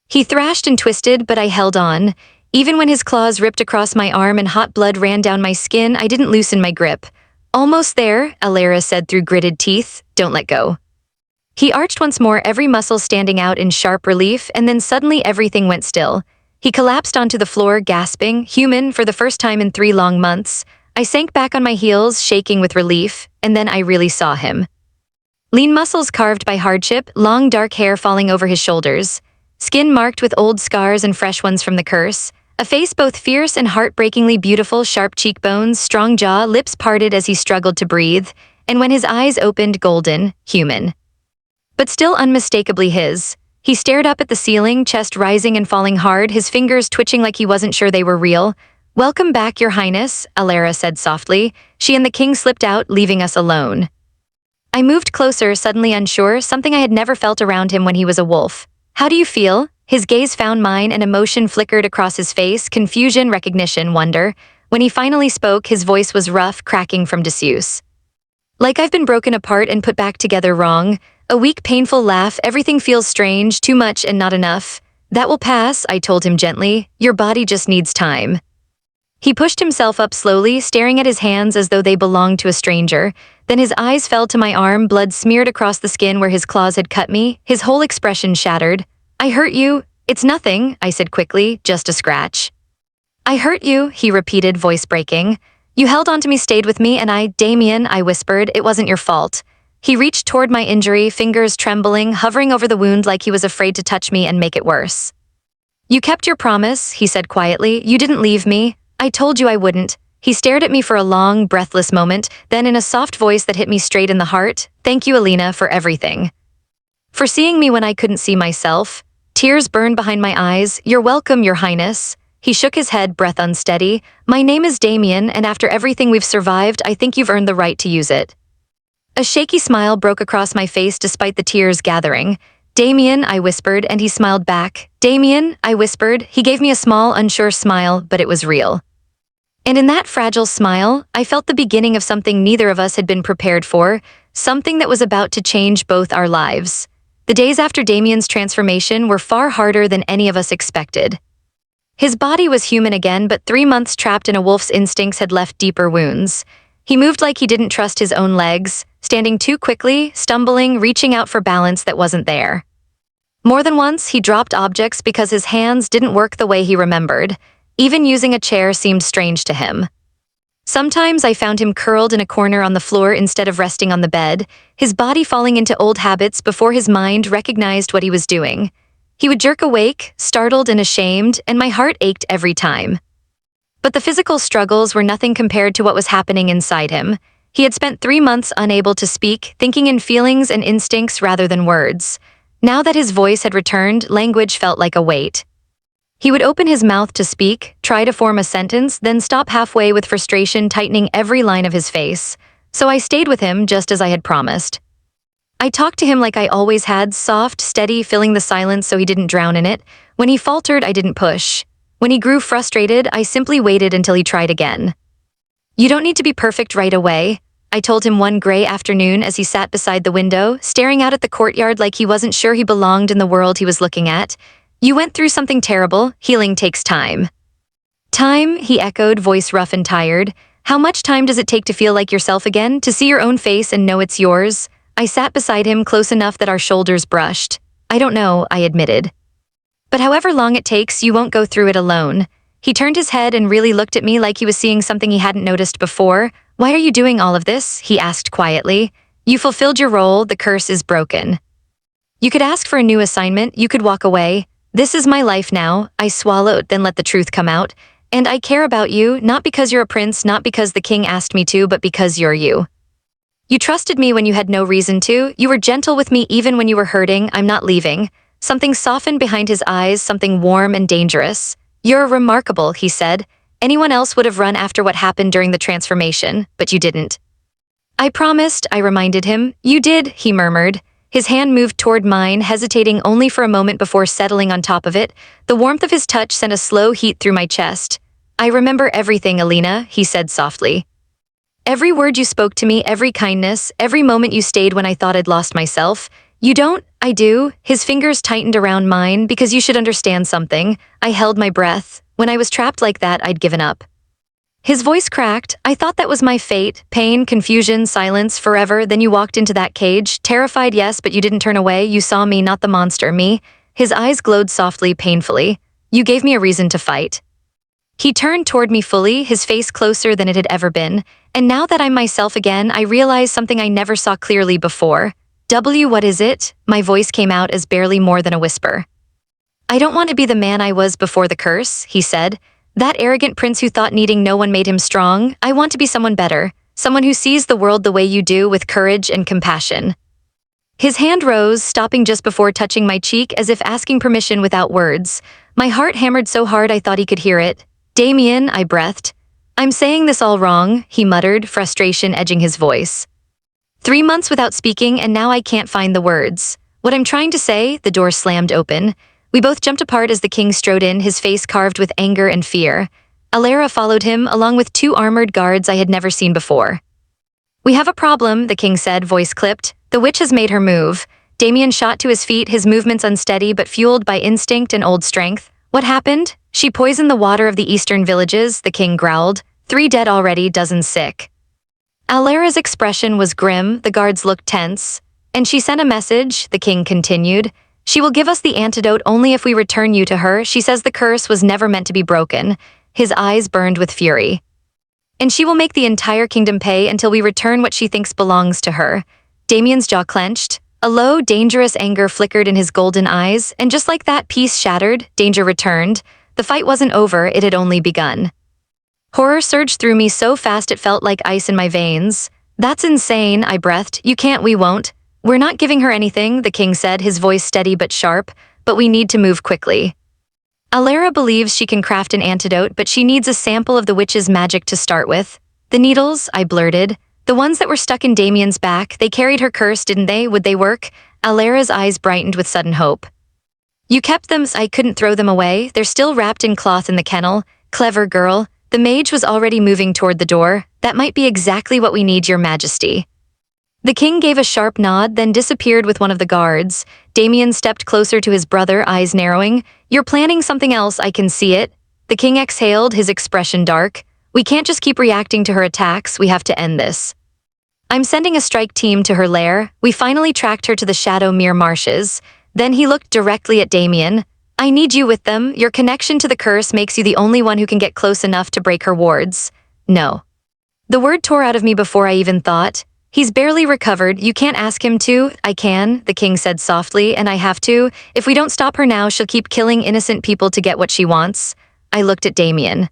He thrashed and twisted, but I held on. Even when his claws ripped across my arm and hot blood ran down my skin, I didn't loosen my grip. "Almost there," Alara said through gritted teeth. "Don't let go." He arched once more, every muscle standing out in sharp relief, and then suddenly everything went still. He collapsed onto the floor, gasping, human for the first time in 3 long months. I sank back on my heels, shaking with relief, and then I really saw him. Lean muscles carved by hardship, long dark hair falling over his shoulders, skin marked with old scars and fresh ones from the curse, a face both fierce and heartbreakingly beautiful, sharp cheekbones, strong jaw, lips parted as he struggled to breathe, and when his eyes opened, golden, human. But still unmistakably his. He stared up at the ceiling, chest rising and falling hard, his fingers twitching like he wasn't sure they were real. "Welcome back, Your Highness," Alara said softly. She and the king slipped out, leaving us alone. I moved closer, suddenly unsure, something I had never felt around him when he was a wolf. "How do you feel?" His gaze found mine and emotion flickered across his face, confusion, recognition, wonder. When he finally spoke, his voice was rough, cracking from disuse. "Like I've been broken apart and put back together wrong. A weak, painful laugh, everything feels strange, too much and not enough. That will pass," I told him gently. "Your body just needs time." He pushed himself up slowly, staring at his hands as though they belonged to a stranger. Then his eyes fell to my arm, blood smeared across the skin where his claws had cut me, his whole expression shattered. "I hurt you." "It's nothing," I said quickly, "just a scratch." "I hurt you," he repeated, voice breaking. "You held onto me, stayed with me, and Damien," I whispered, "it wasn't your fault." He reached toward my injury, fingers trembling, hovering over the wound like he was afraid to touch me and make it worse. "You kept your promise," he said quietly. "You didn't leave me. I told you I wouldn't." He stared at me for a long, breathless moment, then in a soft voice that hit me straight in the heart, "Thank you, Alina, for everything. For seeing me when I couldn't see myself." Tears burned behind my eyes. "You're welcome, Your Highness." He shook his head, breath unsteady. "My name is Damien, and after everything we've survived, I think you've earned the right to use it." A shaky smile broke across my face despite the tears gathering. "Damien," I whispered, and he smiled back. "Damien," I whispered. He gave me a small, unsure smile, but it was real. And in that fragile smile, I felt the beginning of something neither of us had been prepared for, something that was about to change both our lives. The days after Damien's transformation were far harder than any of us expected. His body was human again, but 3 months trapped in a wolf's instincts had left deeper wounds. He moved like he didn't trust his own legs, standing too quickly, stumbling, reaching out for balance that wasn't there. More than once, he dropped objects because his hands didn't work the way he remembered. Even using a chair seemed strange to him. Sometimes I found him curled in a corner on the floor instead of resting on the bed, his body falling into old habits before his mind recognized what he was doing. He would jerk awake, startled and ashamed, and my heart ached every time. But the physical struggles were nothing compared to what was happening inside him. He had spent 3 months unable to speak, thinking in feelings and instincts rather than words. Now that his voice had returned, language felt like a weight. He would open his mouth to speak, try to form a sentence, then stop halfway with frustration tightening every line of his face. So I stayed with him just as I had promised. I talked to him like I always had, soft, steady, filling the silence so he didn't drown in it. When he faltered, I didn't push. When he grew frustrated, I simply waited until he tried again. "You don't need to be perfect right away," I told him one gray afternoon as he sat beside the window, staring out at the courtyard like he wasn't sure he belonged in the world he was looking at. "You went through something terrible. Healing takes time." "Time," he echoed, voice rough and tired. "How much time does it take to feel like yourself again, to see your own face and know it's yours?" I sat beside him, close enough that our shoulders brushed. "I don't know," I admitted. "But however long it takes, you won't go through it alone." He turned his head and really looked at me like he was seeing something he hadn't noticed before. "Why are you doing all of this?" he asked quietly. "You fulfilled your role, the curse is broken. You could ask for a new assignment, you could walk away. This is my life now." I swallowed, then let the truth come out. "And I care about you, not because you're a prince, not because the king asked me to, but because you're you. You trusted me when you had no reason to. You were gentle with me even when you were hurting. I'm not leaving." Something softened behind his eyes, something warm and dangerous. "You're remarkable," he said. "Anyone else would have run after what happened during the transformation, but you didn't." I promised, I reminded him. You did, he murmured. His hand moved toward mine, hesitating only for a moment before settling on top of it. The warmth of his touch sent a slow heat through my chest. I remember everything, Alina, he said softly. Every word you spoke to me, every kindness, every moment you stayed when I thought I'd lost myself. You don't? I do. His fingers tightened around mine because you should understand something. I held my breath. When I was trapped like that, I'd given up. His voice cracked. I thought that was my fate. Pain, confusion, silence, forever. Then you walked into that cage. Terrified, yes, but you didn't turn away. You saw me, not the monster, me. His eyes glowed softly, painfully. You gave me a reason to fight. He turned toward me fully, his face closer than it had ever been. And now that I'm myself again, I realize something I never saw clearly before. What is it? My voice came out as barely more than a whisper. I don't want to be the man I was before the curse, he said. That arrogant prince who thought needing no one made him strong. I want to be someone better, someone who sees the world the way you do, with courage and compassion. His hand rose, stopping just before touching my cheek as if asking permission without words. My heart hammered so hard I thought he could hear it. Damien, I breathed. I'm saying this all wrong, he muttered, frustration edging his voice. 3 months without speaking, and now I can't find the words. What I'm trying to say, the door slammed open. We both jumped apart as the king strode in, his face carved with anger and fear. Alara followed him, along with 2 armored guards I had never seen before. We have a problem, the king said, voice clipped. The witch has made her move. Damien shot to his feet, his movements unsteady but fueled by instinct and old strength. What happened? She poisoned the water of the eastern villages, the king growled. 3 dead already, dozens sick. Alara's expression was grim, the guards looked tense. And she sent a message, the king continued. She will give us the antidote only if we return you to her. She says the curse was never meant to be broken. His eyes burned with fury. And she will make the entire kingdom pay until we return what she thinks belongs to her. Damien's jaw clenched. A low, dangerous anger flickered in his golden eyes, and just like that, peace shattered, danger returned. The fight wasn't over, it had only begun. Horror surged through me so fast it felt like ice in my veins. That's insane, I breathed. You can't, we won't. We're not giving her anything, the king said, his voice steady but sharp, but we need to move quickly. Alara believes she can craft an antidote, but she needs a sample of the witch's magic to start with. The needles, I blurted. The ones that were stuck in Damien's back, they carried her curse, didn't they? Would they work? Alara's eyes brightened with sudden hope. You kept them, I couldn't throw them away. They're still wrapped in cloth in the kennel. Clever girl. The mage was already moving toward the door. That might be exactly what we need, your majesty. The king gave a sharp nod, then disappeared with one of the guards. Damien stepped closer to his brother, eyes narrowing. You're planning something else, I can see it. The king exhaled, his expression dark. We can't just keep reacting to her attacks, we have to end this. I'm sending a strike team to her lair. We finally tracked her to the Shadow Mere Marshes. Then he looked directly at Damien. I need you with them. Your connection to the curse makes you the only one who can get close enough to break her wards. No. The word tore out of me before I even thought. He's barely recovered. You can't ask him to. I can, the king said softly, and I have to. If we don't stop her now, she'll keep killing innocent people to get what she wants. I looked at Damien.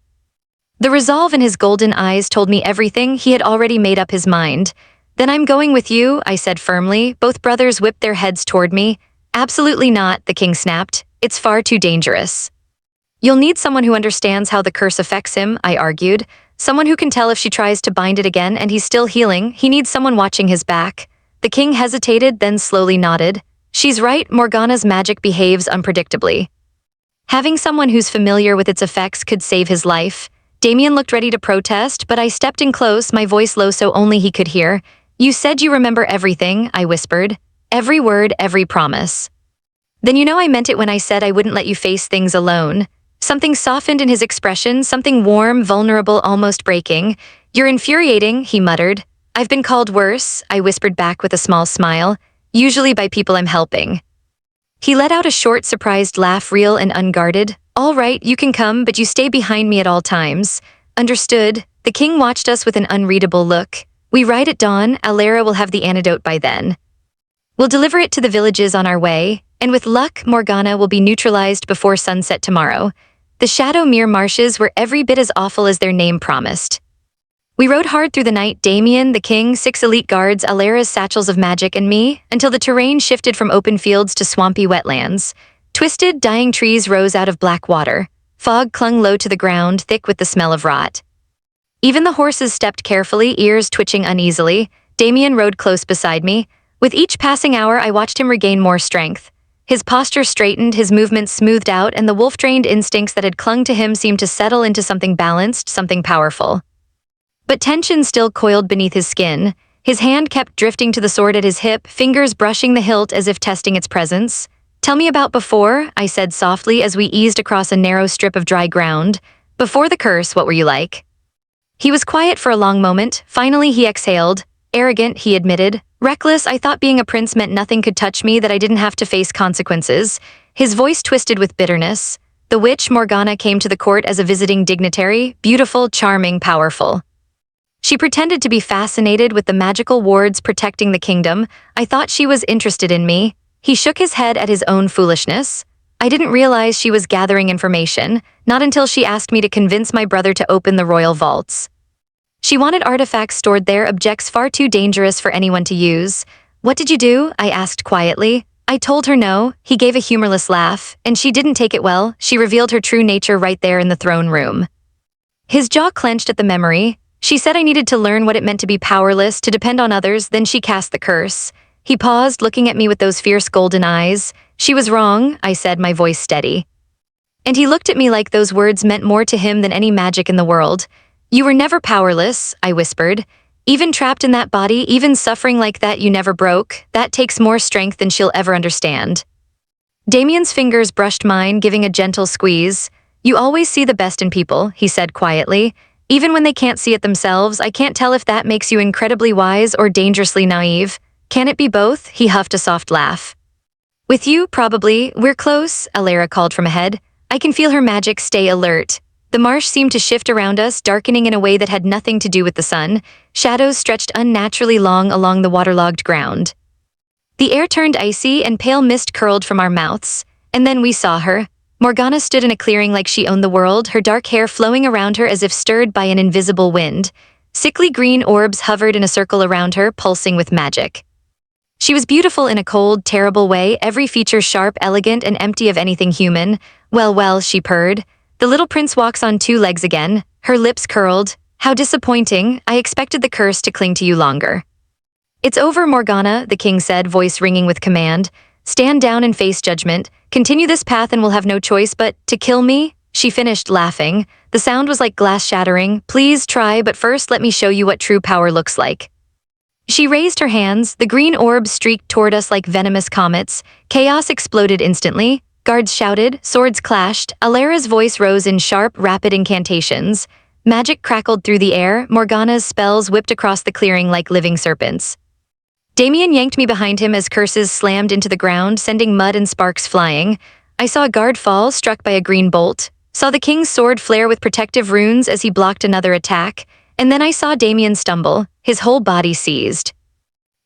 The resolve in his golden eyes told me everything. He had already made up his mind. Then I'm going with you, I said firmly. Both brothers whipped their heads toward me. Absolutely not, the king snapped. It's far too dangerous. You'll need someone who understands how the curse affects him, I argued. Someone who can tell if she tries to bind it again and he's still healing. He needs someone watching his back. The king hesitated, then slowly nodded. She's right, Morgana's magic behaves unpredictably. Having someone who's familiar with its effects could save his life. Damien looked ready to protest, but I stepped in close, my voice low so only he could hear. You said you remember everything, I whispered. Every word, every promise. Then you know I meant it when I said I wouldn't let you face things alone. Something softened in his expression, something warm, vulnerable, almost breaking. You're infuriating, he muttered. I've been called worse, I whispered back with a small smile, usually by people I'm helping. He let out a short, surprised laugh, real and unguarded. All right, you can come, but you stay behind me at all times. Understood. The king watched us with an unreadable look. We ride at dawn, Alara will have the antidote by then. We'll deliver it to the villages on our way, and with luck, Morgana will be neutralized before sunset tomorrow. The Shadow Mere Marshes were every bit as awful as their name promised. We rode hard through the night, Damien, the king, 6 elite guards, Alara's satchels of magic, and me, until the terrain shifted from open fields to swampy wetlands. Twisted, dying trees rose out of black water. Fog clung low to the ground, thick with the smell of rot. Even the horses stepped carefully, ears twitching uneasily. Damien rode close beside me. With each passing hour, I watched him regain more strength. His posture straightened, his movements smoothed out, and the wolf-trained instincts that had clung to him seemed to settle into something balanced, something powerful. But tension still coiled beneath his skin. His hand kept drifting to the sword at his hip, fingers brushing the hilt as if testing its presence. "Tell me about before," I said softly as we eased across a narrow strip of dry ground. "Before the curse, what were you like?" He was quiet for a long moment. Finally, he exhaled. "Arrogant," he admitted. "Reckless, I thought being a prince meant nothing could touch me, that I didn't have to face consequences." His voice twisted with bitterness. The witch, Morgana, came to the court as a visiting dignitary, beautiful, charming, powerful. She pretended to be fascinated with the magical wards protecting the kingdom. I thought she was interested in me. He shook his head at his own foolishness. I didn't realize she was gathering information, not until she asked me to convince my brother to open the royal vaults. She wanted artifacts stored there, objects far too dangerous for anyone to use. "What did you do?" I asked quietly. I told her no. He gave a humorless laugh, and she didn't take it well. She revealed her true nature right there in the throne room. His jaw clenched at the memory. She said I needed to learn what it meant to be powerless, to depend on others, then she cast the curse. He paused, looking at me with those fierce golden eyes. "She was wrong," I said, my voice steady. And he looked at me like those words meant more to him than any magic in the world. "You were never powerless," I whispered. "Even trapped in that body, even suffering like that, you never broke. That takes more strength than she'll ever understand." Damien's fingers brushed mine, giving a gentle squeeze. "You always see the best in people," he said quietly. "Even when they can't see it themselves. I can't tell if that makes you incredibly wise or dangerously naive. Can it be both?" He huffed a soft laugh. "With you, probably. We're close," Alara called from ahead. I can feel her magic. Stay alert. The marsh seemed to shift around us, darkening in a way that had nothing to do with the sun. Shadows stretched unnaturally long along the waterlogged ground. The air turned icy and pale mist curled from our mouths. And then we saw her. Morgana stood in a clearing like she owned the world, her dark hair flowing around her as if stirred by an invisible wind. Sickly green orbs hovered in a circle around her, pulsing with magic. She was beautiful in a cold, terrible way, every feature sharp, elegant, and empty of anything human. Well, she purred. "The little prince walks on two legs again." Her lips curled. "How disappointing. I expected the curse to cling to you longer." "It's over, Morgana," the king said, voice ringing with command. "Stand down and face judgment. Continue this path and we'll have no choice but to kill me." She finished, laughing. The sound was like glass shattering. "Please try, but first let me show you what true power looks like." She raised her hands. The green orbs streaked toward us like venomous comets. Chaos exploded instantly. Guards shouted, swords clashed. Alara's voice rose in sharp, rapid incantations. Magic crackled through the air. Morgana's spells whipped across the clearing like living serpents. Damien yanked me behind him as curses slammed into the ground, sending mud and sparks flying. I saw a guard fall, struck by a green bolt. Saw the king's sword flare with protective runes as he blocked another attack. And then I saw Damien stumble, his whole body seized.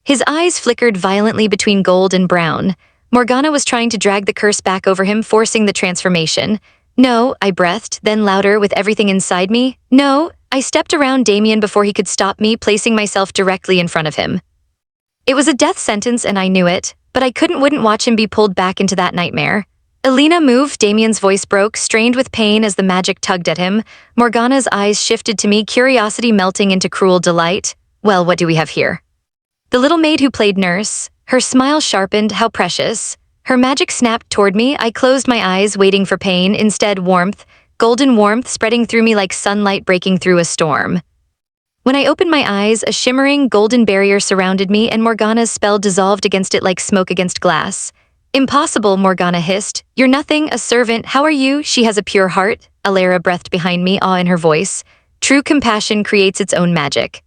His eyes flickered violently between gold and brown. Morgana was trying to drag the curse back over him, forcing the transformation. "No," I breathed, then louder with everything inside me. "No." I stepped around Damien before he could stop me, placing myself directly in front of him. It was a death sentence and I knew it, but I wouldn't watch him be pulled back into that nightmare. "Elena, move." Damien's voice broke, strained with pain as the magic tugged at him. Morgana's eyes shifted to me, curiosity melting into cruel delight. "Well, what do we have here?" The little maid who played nurse. Her smile sharpened. How precious. Her magic snapped toward me. I closed my eyes, waiting for pain. Instead, warmth. Golden warmth spreading through me like sunlight breaking through a storm. When I opened my eyes, a shimmering golden barrier surrounded me and Morgana's spell dissolved against it like smoke against glass. "Impossible," Morgana hissed. "You're nothing, a servant. How are you?" "She has a pure heart." Alara breathed behind me, awe in her voice. "True compassion creates its own magic.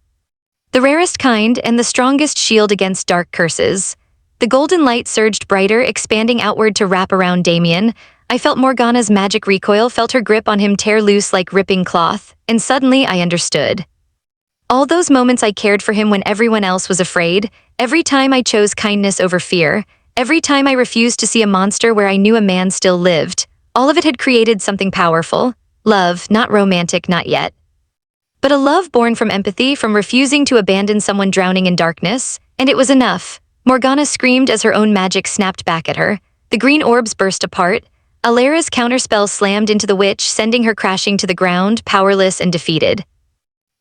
The rarest kind and the strongest shield against dark curses." The golden light surged brighter, expanding outward to wrap around Damien. I felt Morgana's magic recoil, felt her grip on him tear loose like ripping cloth, and suddenly I understood. All those moments I cared for him when everyone else was afraid, every time I chose kindness over fear, every time I refused to see a monster where I knew a man still lived, all of it had created something powerful. Love, not romantic, not yet. But a love born from empathy, from refusing to abandon someone drowning in darkness, and it was enough. Morgana screamed as her own magic snapped back at her. The green orbs burst apart. Alara's counterspell slammed into the witch, sending her crashing to the ground, powerless and defeated.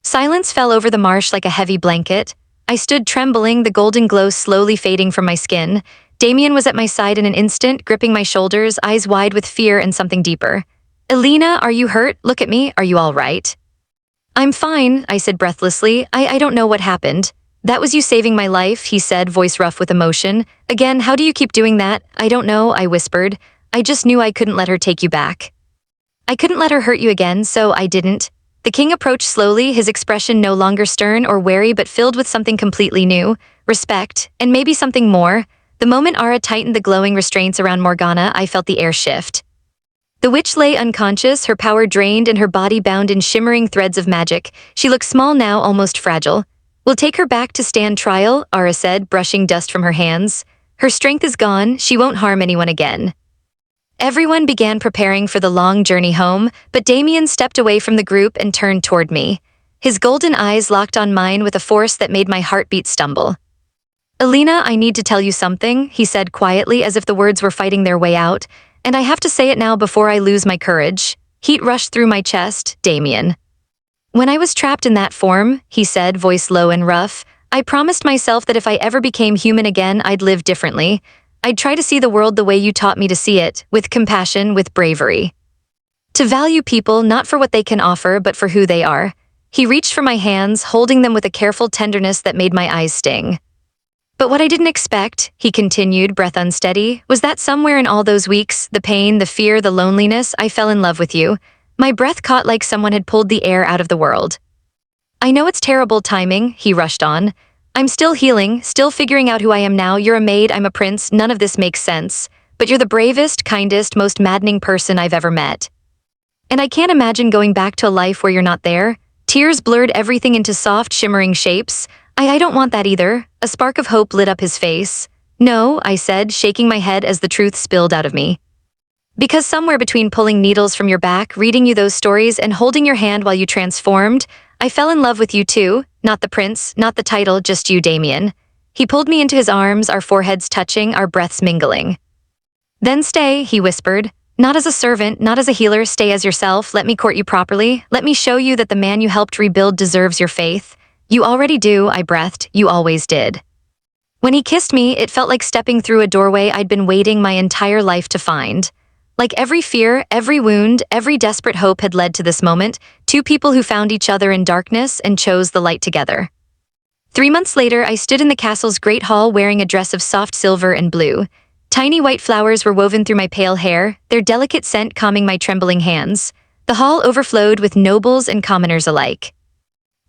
Silence fell over the marsh like a heavy blanket. I stood trembling, the golden glow slowly fading from my skin. Damien was at my side in an instant, gripping my shoulders, eyes wide with fear and something deeper. "Elena, are you hurt? Look at me. Are you all right?" "I'm fine," I said breathlessly. I don't know what happened." "That was you saving my life," he said, voice rough with emotion. "Again, how do you keep doing that?" "I don't know," I whispered. "I just knew I couldn't let her take you back. I couldn't let her hurt you again, so I didn't." The king approached slowly, his expression no longer stern or wary but filled with something completely new, respect, and maybe something more. The moment Ara tightened the glowing restraints around Morgana, I felt the air shift. The witch lay unconscious, her power drained and her body bound in shimmering threads of magic. She looked small now, almost fragile. "We'll take her back to stand trial," Ara said, brushing dust from her hands. "Her strength is gone, she won't harm anyone again." Everyone began preparing for the long journey home, but Damien stepped away from the group and turned toward me. His golden eyes locked on mine with a force that made my heartbeat stumble. "Elena, I need to tell you something," he said quietly as if the words were fighting their way out, "and I have to say it now before I lose my courage." Heat rushed through my chest. "Damien. When I was trapped in that form," he said, voice low and rough, "I promised myself that if I ever became human again, I'd live differently. I'd try to see the world the way you taught me to see it, with compassion, with bravery. To value people not for what they can offer, but for who they are." He reached for my hands, holding them with a careful tenderness that made my eyes sting. "But what I didn't expect," he continued, breath unsteady, "was that somewhere in all those weeks, the pain, the fear, the loneliness, I fell in love with you. My breath caught like someone had pulled the air out of the world. I know it's terrible timing," he rushed on. "I'm still healing, still figuring out who I am now. You're a maid, I'm a prince, none of this makes sense. But you're the bravest, kindest, most maddening person I've ever met. And I can't imagine going back to a life where you're not there." Tears blurred everything into soft, shimmering shapes. I don't want that either." A spark of hope lit up his face. "No," I said, shaking my head as the truth spilled out of me. "Because somewhere between pulling needles from your back, reading you those stories, and holding your hand while you transformed, I fell in love with you too. Not the prince, not the title, just you, Damien." He pulled me into his arms, our foreheads touching, our breaths mingling. "Then stay," he whispered. "Not as a servant, not as a healer, stay as yourself. Let me court you properly. Let me show you that the man you helped rebuild deserves your faith." "You already do," I breathed. "You always did." When he kissed me, it felt like stepping through a doorway I'd been waiting my entire life to find. Like every fear, every wound, every desperate hope had led to this moment, two people who found each other in darkness and chose the light together. 3 months later, I stood in the castle's great hall wearing a dress of soft silver and blue. Tiny white flowers were woven through my pale hair, their delicate scent calming my trembling hands. The hall overflowed with nobles and commoners alike.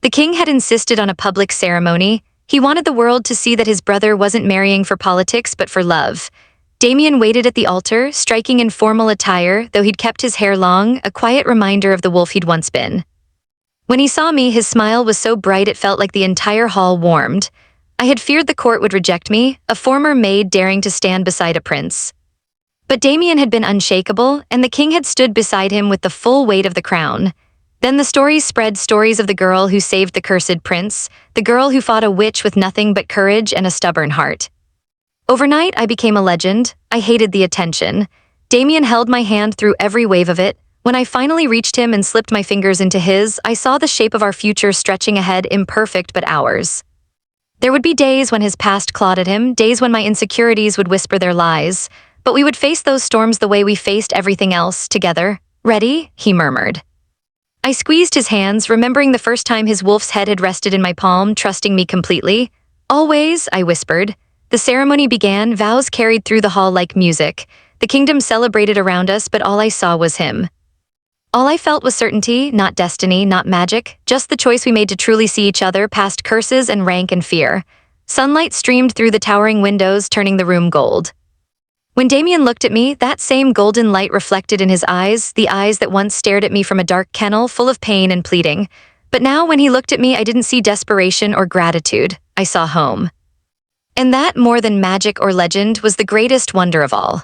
The king had insisted on a public ceremony. He wanted the world to see that his brother wasn't marrying for politics but for love. Damien waited at the altar, striking in formal attire, though he'd kept his hair long, a quiet reminder of the wolf he'd once been. When he saw me, his smile was so bright it felt like the entire hall warmed. I had feared the court would reject me, a former maid daring to stand beside a prince. But Damien had been unshakable, and the king had stood beside him with the full weight of the crown. Then the stories spread, stories of the girl who saved the cursed prince, the girl who fought a witch with nothing but courage and a stubborn heart. Overnight, I became a legend. I hated the attention. Damien held my hand through every wave of it. When I finally reached him and slipped my fingers into his, I saw the shape of our future stretching ahead, imperfect but ours. There would be days when his past clawed at him, days when my insecurities would whisper their lies, but we would face those storms the way we faced everything else, together. "Ready?" he murmured. I squeezed his hands, remembering the first time his wolf's head had rested in my palm, trusting me completely. "Always," I whispered. The ceremony began, vows carried through the hall like music. The kingdom celebrated around us, but all I saw was him. All I felt was certainty, not destiny, not magic, just the choice we made to truly see each other past curses and rank and fear. Sunlight streamed through the towering windows, turning the room gold. When Damien looked at me, that same golden light reflected in his eyes, the eyes that once stared at me from a dark kennel full of pain and pleading. But now when he looked at me, I didn't see desperation or gratitude. I saw home. And that, more than magic or legend, was the greatest wonder of all.